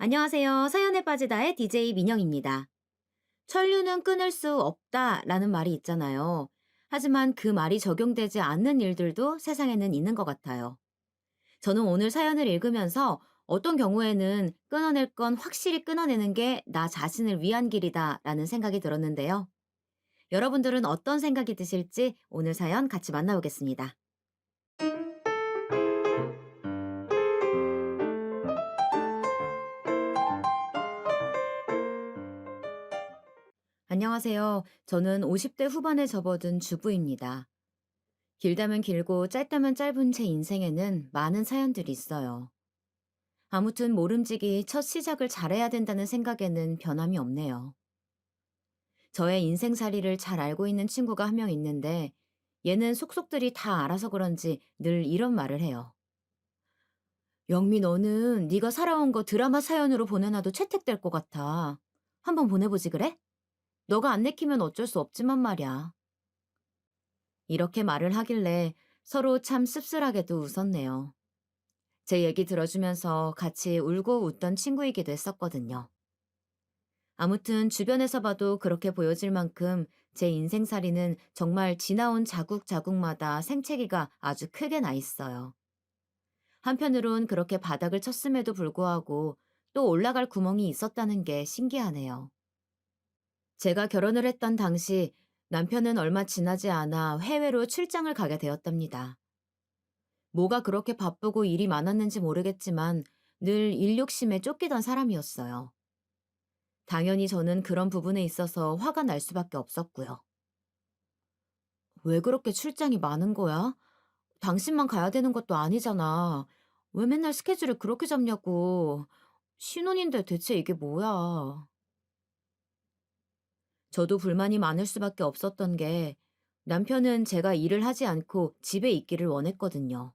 안녕하세요. 사연에 빠지다의 DJ 민영입니다. 천류는 끊을 수 없다라는 말이 있잖아요. 하지만 그 말이 적용되지 않는 일들도 세상에는 있는 것 같아요. 저는 오늘 사연을 읽으면서 어떤 경우에는 끊어낼 건 확실히 끊어내는 게 나 자신을 위한 길이다라는 생각이 들었는데요. 여러분들은 어떤 생각이 드실지 오늘 사연 같이 만나보겠습니다. 안녕하세요. 저는 50대 후반에 접어든 주부입니다. 길다면 길고 짧다면 짧은 제 인생에는 많은 사연들이 있어요. 아무튼 모름지기 첫 시작을 잘해야 된다는 생각에는 변함이 없네요. 저의 인생살이를 잘 알고 있는 친구가 한 명 있는데 얘는 속속들이 다 알아서 그런지 늘 이런 말을 해요. 영미 너는 네가 살아온 거 드라마 사연으로 보내놔도 채택될 것 같아. 한번 보내보지 그래? 너가 안 내키면 어쩔 수 없지만 말이야. 이렇게 말을 하길래 서로 참 씁쓸하게도 웃었네요. 제 얘기 들어주면서 같이 울고 웃던 친구이기도 했었거든요. 아무튼 주변에서 봐도 그렇게 보여질 만큼 제 인생살이는 정말 지나온 자국자국마다 생채기가 아주 크게 나 있어요. 한편으론 그렇게 바닥을 쳤음에도 불구하고 또 올라갈 구멍이 있었다는 게 신기하네요. 제가 결혼을 했던 당시 남편은 얼마 지나지 않아 해외로 출장을 가게 되었답니다. 뭐가 그렇게 바쁘고 일이 많았는지 모르겠지만 늘 일 욕심에 쫓기던 사람이었어요. 당연히 저는 그런 부분에 있어서 화가 날 수밖에 없었고요. 왜 그렇게 출장이 많은 거야? 당신만 가야 되는 것도 아니잖아. 왜 맨날 스케줄을 그렇게 잡냐고. 신혼인데 대체 이게 뭐야. 저도 불만이 많을 수밖에 없었던 게 남편은 제가 일을 하지 않고 집에 있기를 원했거든요.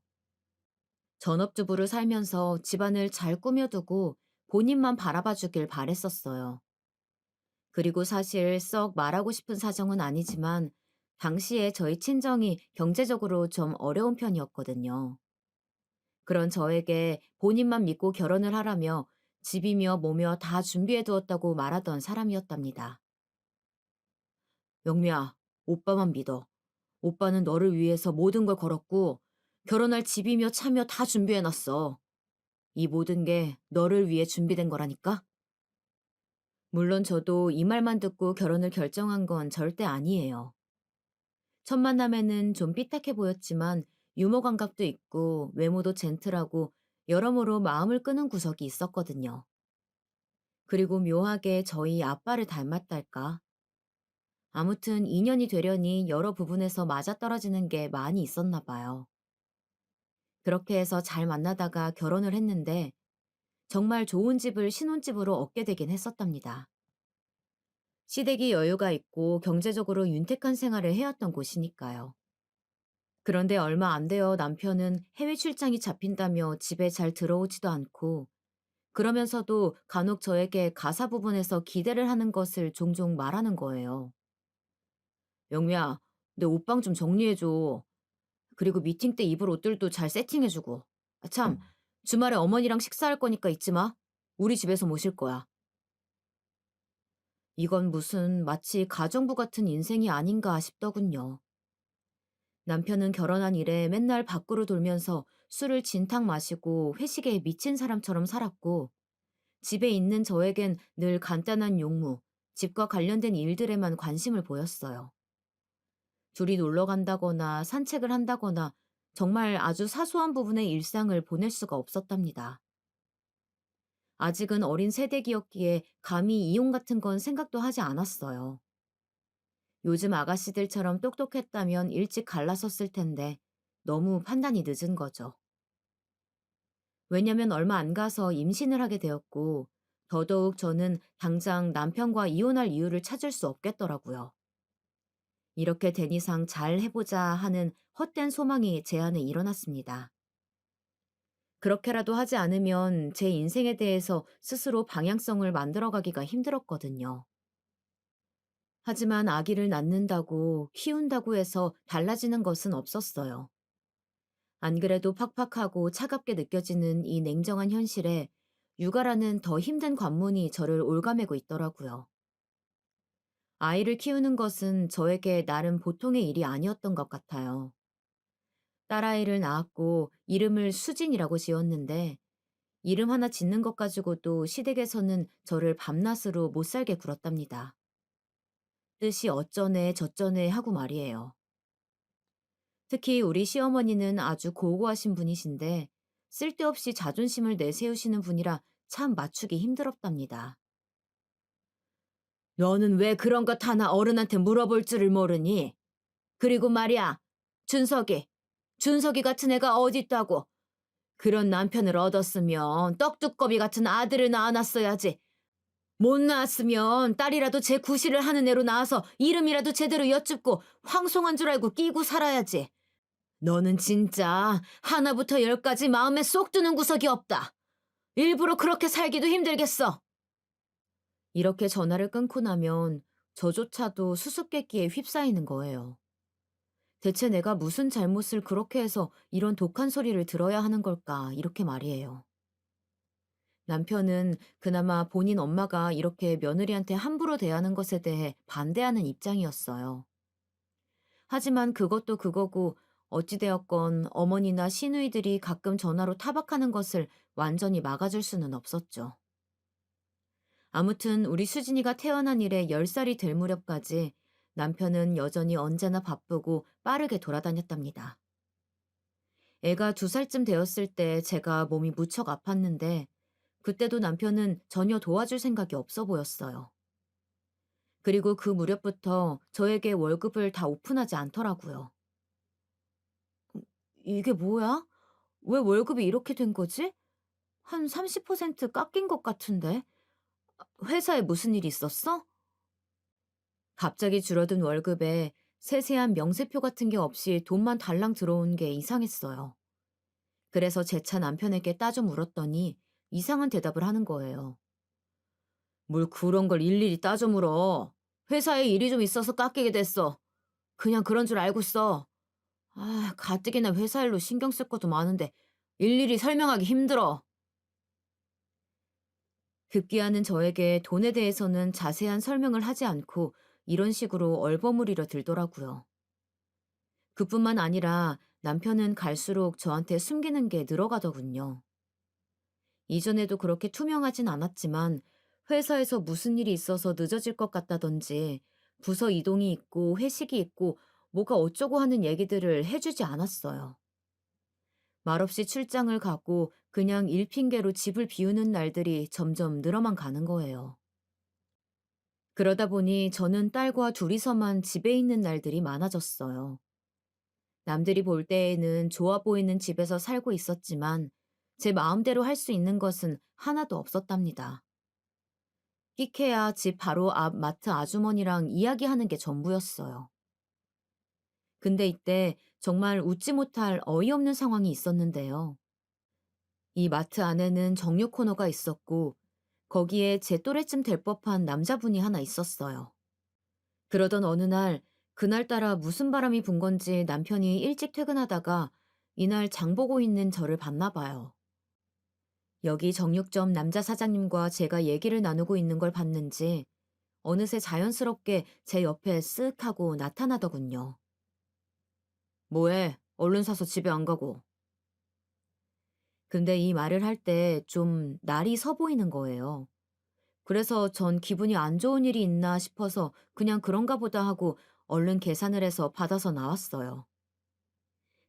전업주부로 살면서 집안을 잘 꾸며두고 본인만 바라봐 주길 바랬었어요. 그리고 사실 썩 말하고 싶은 사정은 아니지만 당시에 저희 친정이 경제적으로 좀 어려운 편이었거든요. 그런 저에게 본인만 믿고 결혼을 하라며 집이며 뭐며 다 준비해 두었다고 말하던 사람이었답니다. 영미야, 오빠만 믿어. 오빠는 너를 위해서 모든 걸 걸었고 결혼할 집이며 차며 다 준비해 놨어. 이 모든 게 너를 위해 준비된 거라니까? 물론 저도 이 말만 듣고 결혼을 결정한 건 절대 아니에요. 첫 만남에는 좀 삐딱해 보였지만 유머 감각도 있고 외모도 젠틀하고 여러모로 마음을 끄는 구석이 있었거든요. 그리고 묘하게 저희 아빠를 닮았달까? 아무튼 인연이 되려니 여러 부분에서 맞아떨어지는 게 많이 있었나 봐요. 그렇게 해서 잘 만나다가 결혼을 했는데 정말 좋은 집을 신혼집으로 얻게 되긴 했었답니다. 시댁이 여유가 있고 경제적으로 윤택한 생활을 해왔던 곳이니까요. 그런데 얼마 안 되어 남편은 해외 출장이 잡힌다며 집에 잘 들어오지도 않고 그러면서도 간혹 저에게 가사 부분에서 기대를 하는 것을 종종 말하는 거예요. 영미야, 내 옷방 좀 정리해줘. 그리고 미팅 때 입을 옷들도 잘 세팅해주고. 아, 참, 주말에 어머니랑 식사할 거니까 잊지 마. 우리 집에서 모실 거야. 이건 무슨 마치 가정부 같은 인생이 아닌가 싶더군요. 남편은 결혼한 이래 맨날 밖으로 돌면서 술을 진탕 마시고 회식에 미친 사람처럼 살았고 집에 있는 저에겐 늘 간단한 용무, 집과 관련된 일들에만 관심을 보였어요. 둘이 놀러 간다거나 산책을 한다거나 정말 아주 사소한 부분의 일상을 보낼 수가 없었답니다. 아직은 어린 세대기였기에 감히 이용 같은 건 생각도 하지 않았어요. 요즘 아가씨들처럼 똑똑했다면 일찍 갈라섰을 텐데 너무 판단이 늦은 거죠. 왜냐면 얼마 안 가서 임신을 하게 되었고 더더욱 저는 당장 남편과 이혼할 이유를 찾을 수 없겠더라고요. 이렇게 된 이상 잘 해보자 하는 헛된 소망이 제 안에 일어났습니다. 그렇게라도 하지 않으면 제 인생에 대해서 스스로 방향성을 만들어가기가 힘들었거든요. 하지만 아기를 낳는다고 키운다고 해서 달라지는 것은 없었어요. 안 그래도 팍팍하고 차갑게 느껴지는 이 냉정한 현실에 육아라는 더 힘든 관문이 저를 올가매고 있더라고요. 아이를 키우는 것은 저에게 나름 보통의 일이 아니었던 것 같아요. 딸아이를 낳았고 이름을 수진이라고 지었는데 이름 하나 짓는 것 가지고도 시댁에서는 저를 밤낮으로 못 살게 굴었답니다. 뜻이 어쩌네 저쩌네 하고 말이에요. 특히 우리 시어머니는 아주 고고하신 분이신데 쓸데없이 자존심을 내세우시는 분이라 참 맞추기 힘들었답니다. 너는 왜 그런 것 하나 어른한테 물어볼 줄을 모르니? 그리고 말이야, 준석이, 준석이 같은 애가 어딨다고. 그런 남편을 얻었으면 떡두꺼비 같은 아들을 낳아놨어야지. 못 낳았으면 딸이라도 제 구실을 하는 애로 낳아서 이름이라도 제대로 여쭙고 황송한 줄 알고 끼고 살아야지. 너는 진짜 하나부터 열까지 마음에 쏙 드는 구석이 없다. 일부러 그렇게 살기도 힘들겠어. 이렇게 전화를 끊고 나면 저조차도 수수께끼에 휩싸이는 거예요. 대체 내가 무슨 잘못을 그렇게 해서 이런 독한 소리를 들어야 하는 걸까, 이렇게 말이에요. 남편은 그나마 본인 엄마가 이렇게 며느리한테 함부로 대하는 것에 대해 반대하는 입장이었어요. 하지만 그것도 그거고 어찌되었건 어머니나 시누이들이 가끔 전화로 타박하는 것을 완전히 막아줄 수는 없었죠. 아무튼 우리 수진이가 태어난 이래 10살이 될 무렵까지 남편은 여전히 언제나 바쁘고 빠르게 돌아다녔답니다. 애가 2살쯤 되었을 때 제가 몸이 무척 아팠는데 그때도 남편은 전혀 도와줄 생각이 없어 보였어요. 그리고 그 무렵부터 저에게 월급을 다 오픈하지 않더라고요. 이게 뭐야? 왜 월급이 이렇게 된 거지? 한 30% 깎인 것 같은데? 회사에 무슨 일 있었어? 갑자기 줄어든 월급에 세세한 명세표 같은 게 없이 돈만 달랑 들어온 게 이상했어요. 그래서 제 차 남편에게 따져 물었더니 이상한 대답을 하는 거예요. 뭘 그런 걸 일일이 따져 물어. 회사에 일이 좀 있어서 깎이게 됐어. 그냥 그런 줄 알고 써. 아, 가뜩이나 회사 일로 신경 쓸 것도 많은데 일일이 설명하기 힘들어. 급기야는 저에게 돈에 대해서는 자세한 설명을 하지 않고 이런 식으로 얼버무리려 들더라고요. 그뿐만 아니라 남편은 갈수록 저한테 숨기는 게 늘어가더군요. 이전에도 그렇게 투명하진 않았지만 회사에서 무슨 일이 있어서 늦어질 것 같다든지 부서 이동이 있고 회식이 있고 뭐가 어쩌고 하는 얘기들을 해주지 않았어요. 말없이 출장을 가고 그냥 일 핑계로 집을 비우는 날들이 점점 늘어만 가는 거예요. 그러다 보니 저는 딸과 둘이서만 집에 있는 날들이 많아졌어요. 남들이 볼 때에는 좋아 보이는 집에서 살고 있었지만 제 마음대로 할 수 있는 것은 하나도 없었답니다. 끼케야 집 바로 앞 마트 아주머니랑 이야기하는 게 전부였어요. 근데 이때 정말 웃지 못할 어이없는 상황이 있었는데요. 이 마트 안에는 정육 코너가 있었고 거기에 제 또래쯤 될 법한 남자분이 하나 있었어요. 그러던 어느 날 그날따라 무슨 바람이 분 건지 남편이 일찍 퇴근하다가 이날 장 보고 있는 저를 봤나 봐요. 여기 정육점 남자 사장님과 제가 얘기를 나누고 있는 걸 봤는지 어느새 자연스럽게 제 옆에 쓱 하고 나타나더군요. 뭐해? 얼른 사서 집에 안 가고. 근데 이 말을 할 때 좀 날이 서 보이는 거예요. 그래서 전 기분이 안 좋은 일이 있나 싶어서 그냥 그런가 보다 하고 얼른 계산을 해서 받아서 나왔어요.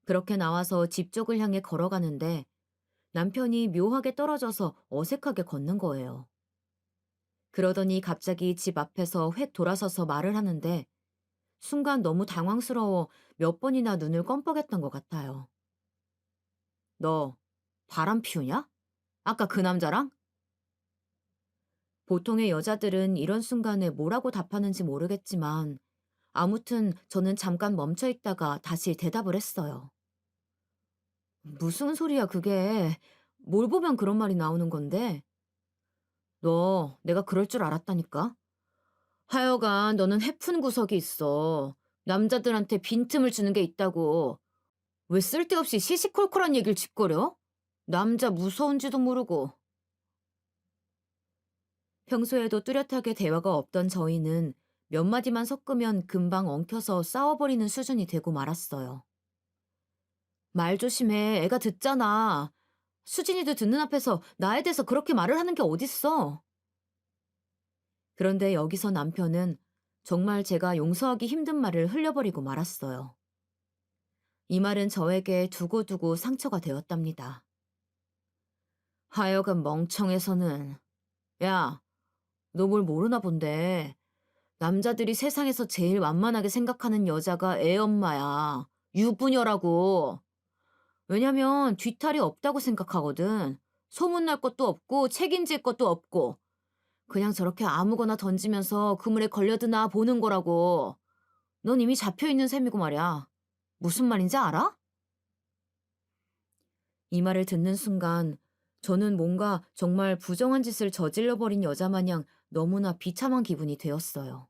그렇게 나와서 집 쪽을 향해 걸어가는데 남편이 묘하게 떨어져서 어색하게 걷는 거예요. 그러더니 갑자기 집 앞에서 획 돌아서서 말을 하는데 순간 너무 당황스러워 몇 번이나 눈을 껌뻑였던 것 같아요. 너 바람 피우냐? 아까 그 남자랑? 보통의 여자들은 이런 순간에 뭐라고 답하는지 모르겠지만 아무튼 저는 잠깐 멈춰 있다가 다시 대답을 했어요. 무슨 소리야 그게. 뭘 보면 그런 말이 나오는 건데. 너 내가 그럴 줄 알았다니까. 하여간 너는 해픈 구석이 있어. 남자들한테 빈틈을 주는 게 있다고. 왜 쓸데없이 시시콜콜한 얘기를 짓거려? 남자 무서운지도 모르고. 평소에도 뚜렷하게 대화가 없던 저희는 몇 마디만 섞으면 금방 엉켜서 싸워버리는 수준이 되고 말았어요. 말 조심해. 애가 듣잖아. 수진이도 듣는 앞에서 나에 대해서 그렇게 말을 하는 게 어딨어. 그런데 여기서 남편은 정말 제가 용서하기 힘든 말을 흘려버리고 말았어요. 이 말은 저에게 두고두고 상처가 되었답니다. 하여간 멍청해서는. 야, 너 뭘 모르나 본데. 남자들이 세상에서 제일 만만하게 생각하는 여자가 애 엄마야. 유부녀라고. 왜냐면 뒤탈이 없다고 생각하거든. 소문날 것도 없고 책임질 것도 없고. 그냥 저렇게 아무거나 던지면서 그물에 걸려드나 보는 거라고. 넌 이미 잡혀있는 셈이고 말이야. 무슨 말인지 알아? 이 말을 듣는 순간 저는 뭔가 정말 부정한 짓을 저질러버린 여자 마냥 너무나 비참한 기분이 되었어요.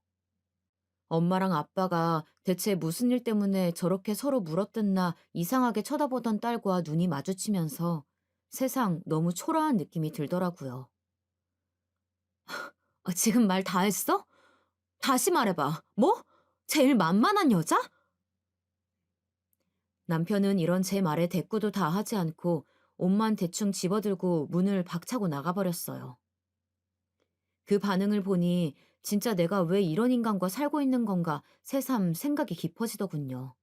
엄마랑 아빠가 대체 무슨 일 때문에 저렇게 서로 물어뜯나 이상하게 쳐다보던 딸과 눈이 마주치면서 세상 너무 초라한 느낌이 들더라고요. 지금 말 다 했어? 다시 말해봐. 뭐? 제일 만만한 여자? 남편은 이런 제 말에 대꾸도 다 하지 않고 옷만 대충 집어들고 문을 박차고 나가버렸어요. 그 반응을 보니 진짜 내가 왜 이런 인간과 살고 있는 건가 새삼 생각이 깊어지더군요.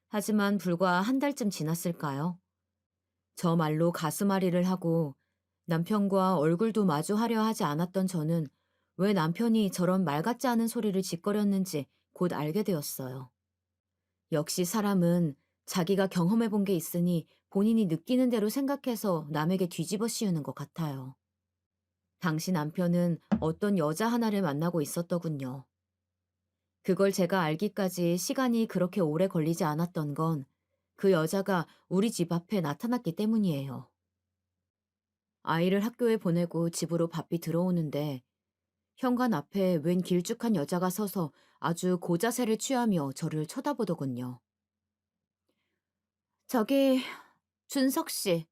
하지만 불과 한 달쯤 지났을까요? 저 말로 가슴앓이를 하고 남편과 얼굴도 마주하려 하지 않았던 저는 왜 남편이 저런 말 같지 않은 소리를 짓거렸는지 곧 알게 되었어요. 역시 사람은 자기가 경험해 본 게 있으니 본인이 느끼는 대로 생각해서 남에게 뒤집어 씌우는 것 같아요. 당시 남편은 어떤 여자 하나를 만나고 있었더군요. 그걸 제가 알기까지 시간이 그렇게 오래 걸리지 않았던 건 그 여자가 우리 집 앞에 나타났기 때문이에요. 아이를 학교에 보내고 집으로 바삐 들어오는데 현관 앞에 웬 길쭉한 여자가 서서 아주 고자세를 취하며 저를 쳐다보더군요. 저기 준석 씨,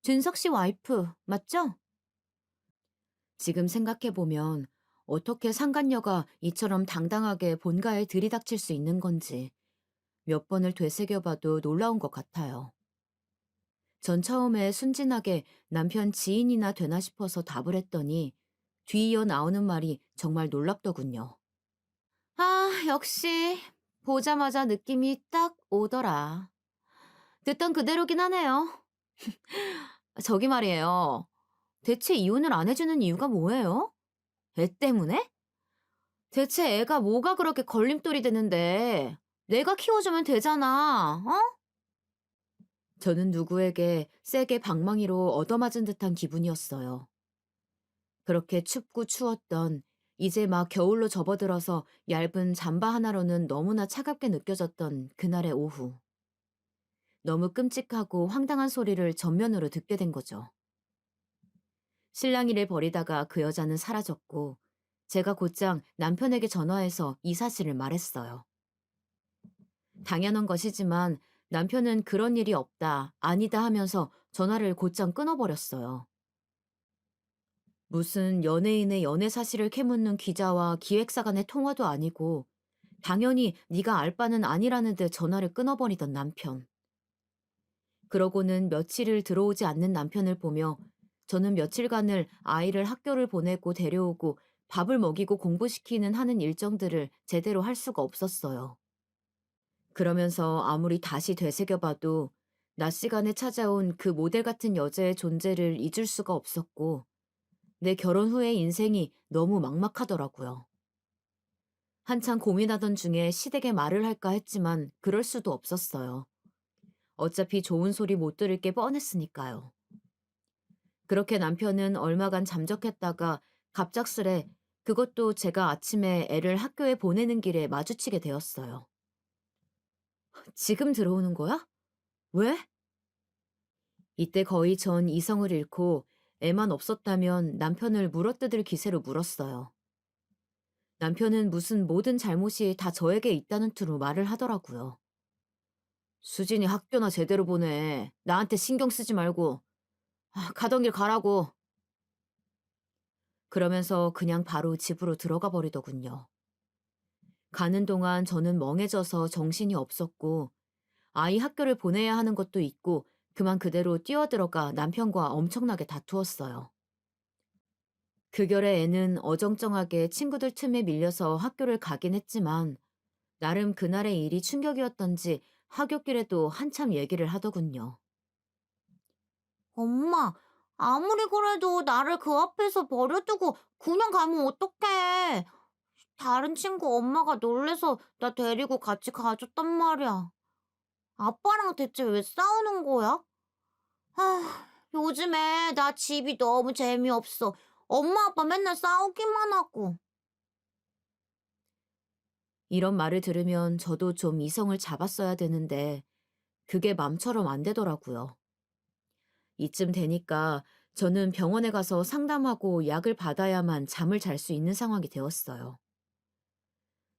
준석 씨 와이프 맞죠? 지금 생각해보면 어떻게 상간녀가 이처럼 당당하게 본가에 들이닥칠 수 있는 건지 몇 번을 되새겨봐도 놀라운 것 같아요. 전 처음에 순진하게 남편 지인이나 되나 싶어서 답을 했더니 뒤이어 나오는 말이 정말 놀랍더군요. 아, 역시 보자마자 느낌이 딱 오더라. 듣던 그대로긴 하네요. 저기 말이에요. 대체 이혼을 안 해주는 이유가 뭐예요? 애 때문에? 대체 애가 뭐가 그렇게 걸림돌이 되는데 내가 키워주면 되잖아, 어? 저는 누구에게 세게 방망이로 얻어맞은 듯한 기분이었어요. 그렇게 춥고 추웠던 이제 막 겨울로 접어들어서 얇은 잠바 하나로는 너무나 차갑게 느껴졌던 그날의 오후. 너무 끔찍하고 황당한 소리를 전면으로 듣게 된 거죠. 실랑이를 벌이다가 그 여자는 사라졌고 제가 곧장 남편에게 전화해서 이 사실을 말했어요. 당연한 것이지만 남편은 그런 일이 없다, 아니다 하면서 전화를 곧장 끊어버렸어요. 무슨 연예인의 연애 사실을 캐묻는 기자와 기획사 간의 통화도 아니고 당연히 네가 알 바는 아니라는 듯 전화를 끊어버리던 남편. 그러고는 며칠을 들어오지 않는 남편을 보며 저는 며칠간을 아이를 학교를 보내고 데려오고 밥을 먹이고 공부시키는 하는 일정들을 제대로 할 수가 없었어요. 그러면서 아무리 다시 되새겨봐도 낮 시간에 찾아온 그 모델 같은 여자의 존재를 잊을 수가 없었고 내 결혼 후의 인생이 너무 막막하더라고요. 한참 고민하던 중에 시댁에 말을 할까 했지만 그럴 수도 없었어요. 어차피 좋은 소리 못 들을 게 뻔했으니까요. 그렇게 남편은 얼마간 잠적했다가 갑작스레 그것도 제가 아침에 애를 학교에 보내는 길에 마주치게 되었어요. 지금 들어오는 거야? 왜? 이때 거의 전 이성을 잃고 애만 없었다면 남편을 물어뜯을 기세로 물었어요. 남편은 무슨 모든 잘못이 다 저에게 있다는 투로 말을 하더라고요. 수진이 학교나 제대로 보내. 나한테 신경 쓰지 말고. 가던 길 가라고. 그러면서 그냥 바로 집으로 들어가 버리더군요. 가는 동안 저는 멍해져서 정신이 없었고 아이 학교를 보내야 하는 것도 있고 그만 그대로 뛰어들어가 남편과 엄청나게 다투었어요. 그 결에 애는 어정쩡하게 친구들 틈에 밀려서 학교를 가긴 했지만 나름 그날의 일이 충격이었던지 하굣길에도 한참 얘기를 하더군요. 엄마, 아무리 그래도 나를 그 앞에서 버려두고 그냥 가면 어떡해. 다른 친구 엄마가 놀래서 나 데리고 같이 가줬단 말이야. 아빠랑 대체 왜 싸우는 거야? 요즘에 나 집이 너무 재미없어. 엄마 아빠 맨날 싸우기만 하고. 이런 말을 들으면 저도 좀 이성을 잡았어야 되는데 그게 맘처럼 안 되더라고요. 이쯤 되니까 저는 병원에 가서 상담하고 약을 받아야만 잠을 잘 수 있는 상황이 되었어요.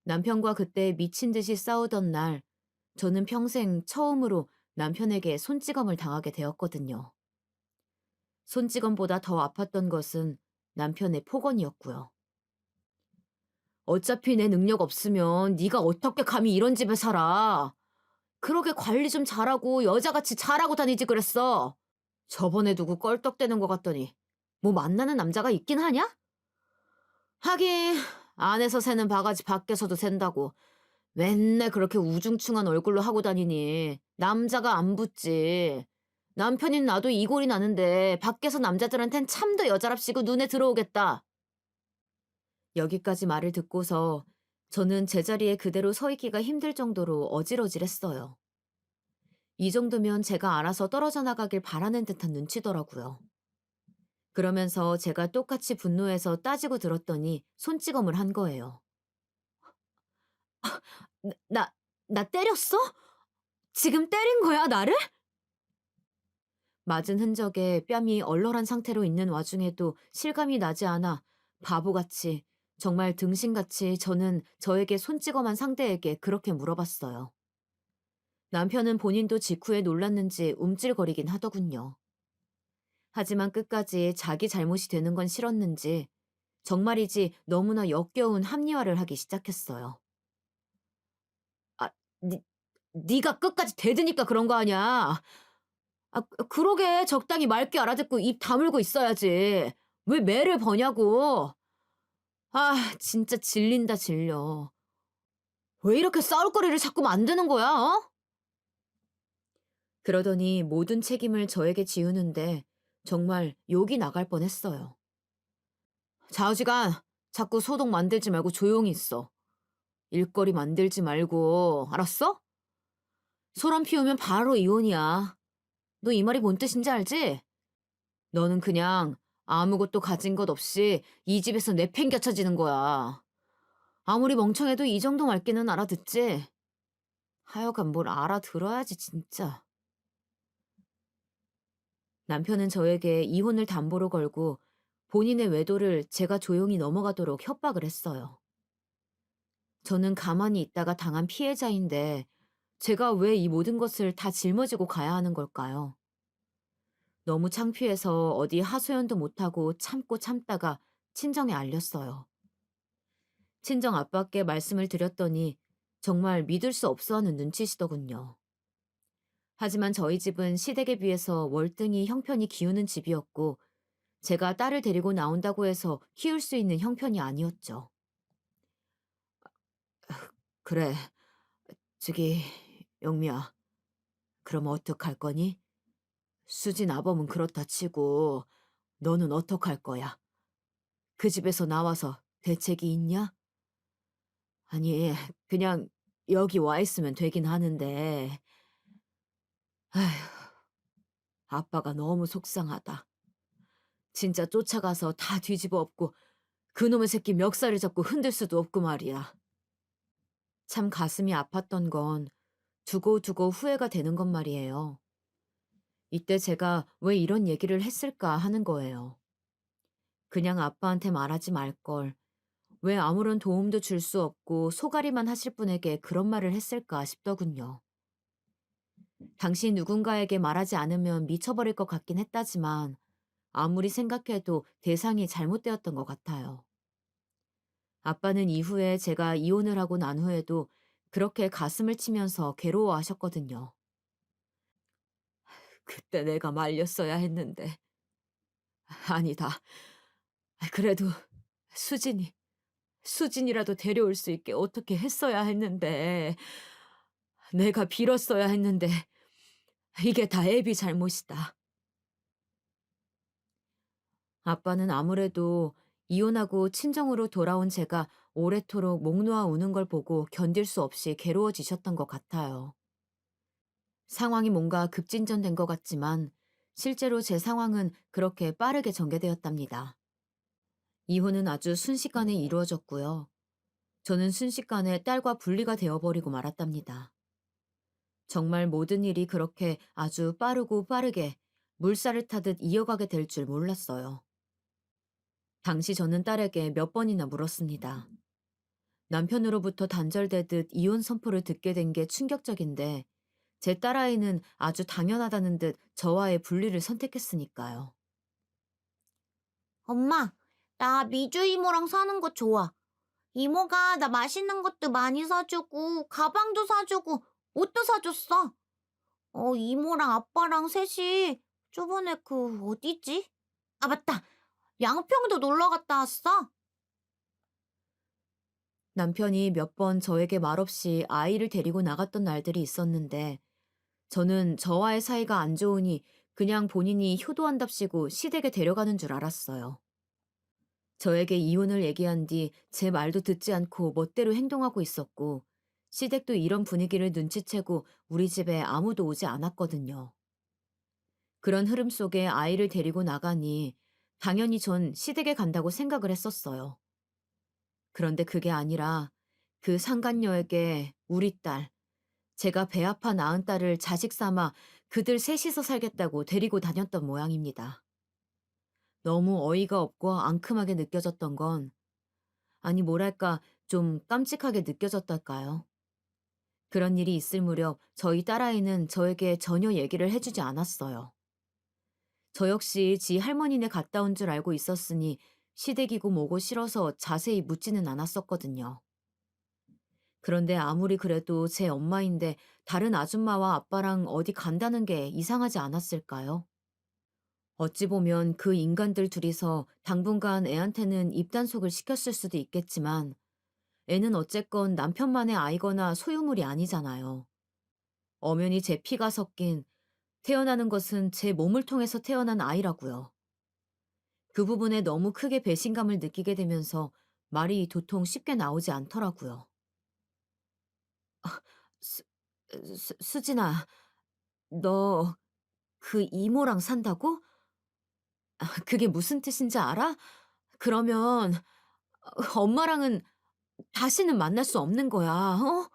남편과 그때 미친 듯이 싸우던 날, 저는 평생 처음으로 남편에게 손찌검을 당하게 되었거든요. 손찌검보다 더 아팠던 것은 남편의 폭언이었고요. 어차피 내 능력 없으면 네가 어떻게 감히 이런 집에 살아? 그러게 관리 좀 잘하고 여자같이 잘하고 다니지 그랬어. 저번에 누구 껄떡대는 것 같더니 뭐 만나는 남자가 있긴 하냐? 하긴 안에서 새는 바가지 밖에서도 샌다고 맨날 그렇게 우중충한 얼굴로 하고 다니니 남자가 안 붙지. 남편인 나도 이골이 나는데 밖에서 남자들한텐 참 더 여자랍시고 눈에 들어오겠다. 여기까지 말을 듣고서 저는 제자리에 그대로 서 있기가 힘들 정도로 어질어질했어요. 이 정도면 제가 알아서 떨어져 나가길 바라는 듯한 눈치더라고요. 그러면서 제가 똑같이 분노해서 따지고 들었더니 손찌검을 한 거예요. 나, 나, 나 때렸어? 지금 때린 거야, 나를? 맞은 흔적에 뺨이 얼얼한 상태로 있는 와중에도 실감이 나지 않아 바보같이, 정말 등신같이 저는 저에게 손찌검한 상대에게 그렇게 물어봤어요. 남편은 본인도 직후에 놀랐는지 움찔거리긴 하더군요. 하지만 끝까지 자기 잘못이 되는 건 싫었는지 정말이지 너무나 역겨운 합리화를 하기 시작했어요. 아, 니, 네가 끝까지 대드니까 그런 거 아니야. 아, 그러게 적당히 맑게 알아듣고 입 다물고 있어야지. 왜 매를 버냐고. 아, 진짜 질린다 질려. 왜 이렇게 싸울 거리를 자꾸 만드는 거야, 어? 그러더니 모든 책임을 저에게 지우는데 정말 욕이 나갈 뻔했어요. 좌우지간 자꾸 소동 만들지 말고 조용히 있어. 일거리 만들지 말고 알았어? 소란 피우면 바로 이혼이야. 너 이 말이 뭔 뜻인지 알지? 너는 그냥 아무것도 가진 것 없이 이 집에서 내팽겨쳐지는 거야. 아무리 멍청해도 이 정도 말귀는 알아듣지? 하여간 뭘 알아들어야지 진짜. 남편은 저에게 이혼을 담보로 걸고 본인의 외도를 제가 조용히 넘어가도록 협박을 했어요. 저는 가만히 있다가 당한 피해자인데 제가 왜 이 모든 것을 다 짊어지고 가야 하는 걸까요? 너무 창피해서 어디 하소연도 못하고 참고 참다가 친정에 알렸어요. 친정 아빠께 말씀을 드렸더니 정말 믿을 수 없어 하는 눈치시더군요. 하지만 저희 집은 시댁에 비해서 월등히 형편이 기우는 집이었고 제가 딸을 데리고 나온다고 해서 키울 수 있는 형편이 아니었죠. 그래, 저기 영미야, 그럼 어떡할 거니? 수진 아범은 그렇다 치고 너는 어떡할 거야? 그 집에서 나와서 대책이 있냐? 아니, 그냥 여기 와 있으면 되긴 하는데, 아휴, 아빠가 너무 속상하다. 진짜 쫓아가서 다 뒤집어 엎고 그놈의 새끼 멱살을 잡고 흔들 수도 없고 말이야. 참 가슴이 아팠던 건 두고두고 후회가 되는 건 말이에요. 이때 제가 왜 이런 얘기를 했을까 하는 거예요. 그냥 아빠한테 말하지 말걸. 왜 아무런 도움도 줄 수 없고 소가리만 하실 분에게 그런 말을 했을까 싶더군요. 당시 누군가에게 말하지 않으면 미쳐버릴 것 같긴 했다지만 아무리 생각해도 대상이 잘못되었던 것 같아요. 아빠는 이후에 제가 이혼을 하고 난 후에도 그렇게 가슴을 치면서 괴로워하셨거든요. 그때 내가 말렸어야 했는데. 아니다. 그래도 수진이, 수진이라도 데려올 수 있게 어떻게 했어야 했는데. 내가 빌었어야 했는데. 이게 다 애비 잘못이다. 아빠는 아무래도 이혼하고 친정으로 돌아온 제가 오래도록 목 놓아 우는 걸 보고 견딜 수 없이 괴로워지셨던 것 같아요. 상황이 뭔가 급진전된 것 같지만 실제로 제 상황은 그렇게 빠르게 전개되었답니다. 이혼은 아주 순식간에 이루어졌고요. 저는 순식간에 딸과 분리가 되어버리고 말았답니다. 정말 모든 일이 그렇게 아주 빠르고 빠르게 물살을 타듯 이어가게 될 줄 몰랐어요. 당시 저는 딸에게 몇 번이나 물었습니다. 남편으로부터 단절되듯 이혼 선포를 듣게 된 게 충격적인데 제 딸아이는 아주 당연하다는 듯 저와의 분리를 선택했으니까요. 엄마, 나 미주 이모랑 사는 거 좋아. 이모가 나 맛있는 것도 많이 사주고, 가방도 사주고, 옷도 사줬어. 이모랑 아빠랑 셋이 저번에 어디지? 아, 맞다. 양평도 놀러 갔다 왔어. 남편이 몇 번 저에게 말없이 아이를 데리고 나갔던 날들이 있었는데 저는 저와의 사이가 안 좋으니 그냥 본인이 효도한답시고 시댁에 데려가는 줄 알았어요. 저에게 이혼을 얘기한 뒤 제 말도 듣지 않고 멋대로 행동하고 있었고 시댁도 이런 분위기를 눈치채고 우리 집에 아무도 오지 않았거든요. 그런 흐름 속에 아이를 데리고 나가니 당연히 전 시댁에 간다고 생각을 했었어요. 그런데 그게 아니라 그 상간녀에게 우리 딸, 제가 배 아파 낳은 딸을 자식 삼아 그들 셋이서 살겠다고 데리고 다녔던 모양입니다. 너무 어이가 없고 앙큼하게 느껴졌던 건, 아니 뭐랄까 좀 깜찍하게 느껴졌달까요? 그런 일이 있을 무렵 저희 딸아이는 저에게 전혀 얘기를 해주지 않았어요. 저 역시 지 할머니네 갔다 온 줄 알고 있었으니 시댁이고 뭐고 싫어서 자세히 묻지는 않았었거든요. 그런데 아무리 그래도 제 엄마인데 다른 아줌마와 아빠랑 어디 간다는 게 이상하지 않았을까요? 어찌 보면 그 인간들 둘이서 당분간 애한테는 입단속을 시켰을 수도 있겠지만 애는 어쨌건 남편만의 아이거나 소유물이 아니잖아요. 엄연히 제 피가 섞인 태어나는 것은 제 몸을 통해서 태어난 아이라고요. 그 부분에 너무 크게 배신감을 느끼게 되면서 말이 도통 쉽게 나오지 않더라고요. 수, 수진아, 너 그 이모랑 산다고? 그게 무슨 뜻인지 알아? 그러면 엄마랑은 다시는 만날 수 없는 거야, 어?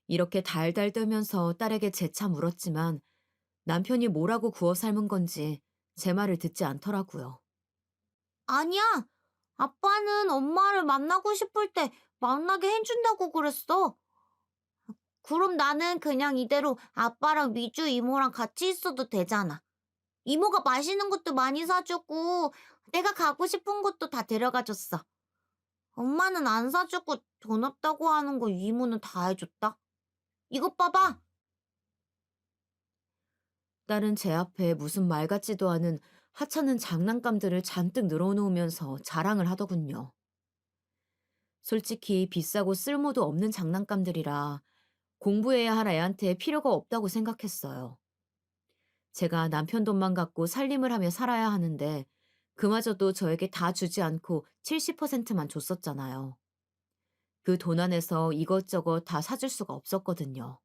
이렇게 달달 떨면서 딸에게 재차 물었지만 남편이 뭐라고 구워 삶은 건지 제 말을 듣지 않더라고요. 아니야. 아빠는 엄마를 만나고 싶을 때 만나게 해준다고 그랬어. 그럼 나는 그냥 이대로 아빠랑 미주 이모랑 같이 있어도 되잖아. 이모가 맛있는 것도 많이 사주고, 내가 가고 싶은 곳도 다 데려가줬어. 엄마는 안 사주고 돈 없다고 하는 거 이모는 다 해줬다. 이것 봐봐. 딸은 제 앞에 무슨 말 같지도 않은 하찮은 장난감들을 잔뜩 늘어놓으면서 자랑을 하더군요. 솔직히 비싸고 쓸모도 없는 장난감들이라 공부해야 할 애한테 필요가 없다고 생각했어요. 제가 남편 돈만 갖고 살림을 하며 살아야 하는데 그마저도 저에게 다 주지 않고 70%만 줬었잖아요. 그 돈 안에서 이것저것 다 사줄 수가 없었거든요.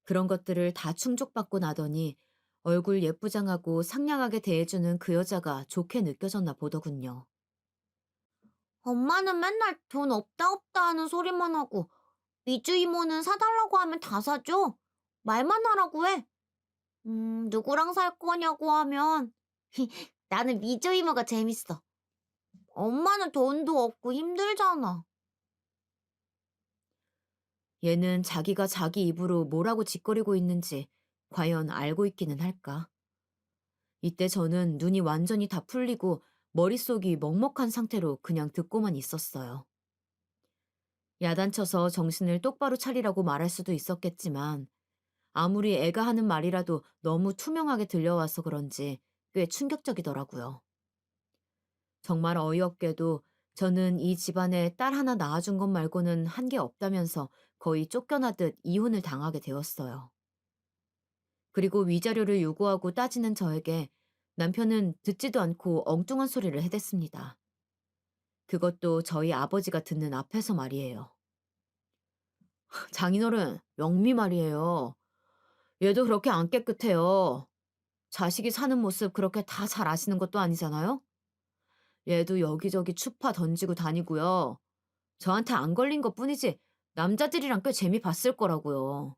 그런 것들을 다 충족받고 나더니 얼굴 예쁘장하고 상냥하게 대해주는 그 여자가 좋게 느껴졌나 보더군요. 엄마는 맨날 돈 없다 없다 하는 소리만 하고, 미주 이모는 사달라고 하면 다 사줘. 말만 하라고 해. 누구랑 살 거냐고 하면, 나는 미주 이모가 재밌어. 엄마는 돈도 없고 힘들잖아. 얘는 자기가 자기 입으로 뭐라고 짓거리고 있는지 과연 알고 있기는 할까? 이때 저는 눈이 완전히 다 풀리고 머릿속이 먹먹한 상태로 그냥 듣고만 있었어요. 야단쳐서 정신을 똑바로 차리라고 말할 수도 있었겠지만 아무리 애가 하는 말이라도 너무 투명하게 들려와서 그런지 꽤 충격적이더라고요. 정말 어이없게도 저는 이 집안에 딸 하나 낳아준 것 말고는 한 게 없다면서 거의 쫓겨나듯 이혼을 당하게 되었어요. 그리고 위자료를 요구하고 따지는 저에게 남편은 듣지도 않고 엉뚱한 소리를 해댔습니다. 그것도 저희 아버지가 듣는 앞에서 말이에요. 장인어른, 영미 말이에요. 얘도 그렇게 안 깨끗해요. 자식이 사는 모습 그렇게 다 잘 아시는 것도 아니잖아요? 얘도 여기저기 추파 던지고 다니고요. 저한테 안 걸린 것뿐이지 남자들이랑 꽤 재미 봤을 거라고요.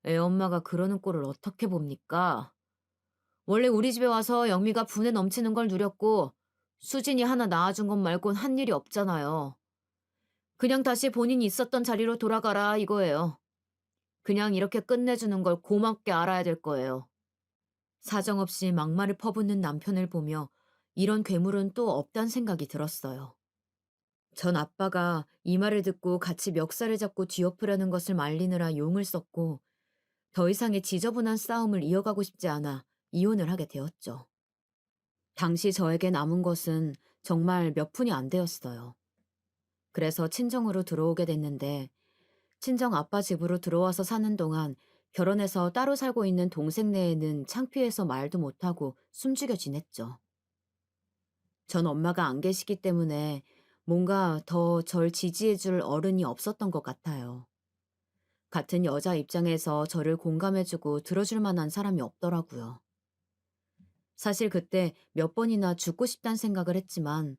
애 엄마가 그러는 꼴을 어떻게 봅니까? 원래 우리 집에 와서 영미가 분에 넘치는 걸 누렸고 수진이 하나 낳아준 것 말곤 한 일이 없잖아요. 그냥 다시 본인이 있었던 자리로 돌아가라 이거예요. 그냥 이렇게 끝내주는 걸 고맙게 알아야 될 거예요. 사정없이 막말을 퍼붓는 남편을 보며 이런 괴물은 또 없단 생각이 들었어요. 전 아빠가 이 말을 듣고 같이 멱살을 잡고 뒤엎으려는 것을 말리느라 용을 썼고 더 이상의 지저분한 싸움을 이어가고 싶지 않아 이혼을 하게 되었죠. 당시 저에게 남은 것은 정말 몇 푼이 안 되었어요. 그래서 친정으로 들어오게 됐는데 친정 아빠 집으로 들어와서 사는 동안 결혼해서 따로 살고 있는 동생네에는 창피해서 말도 못하고 숨죽여 지냈죠. 전 엄마가 안 계시기 때문에 뭔가 더 절 지지해줄 어른이 없었던 것 같아요. 같은 여자 입장에서 저를 공감해주고 들어줄 만한 사람이 없더라고요. 사실 그때 몇 번이나 죽고 싶단 생각을 했지만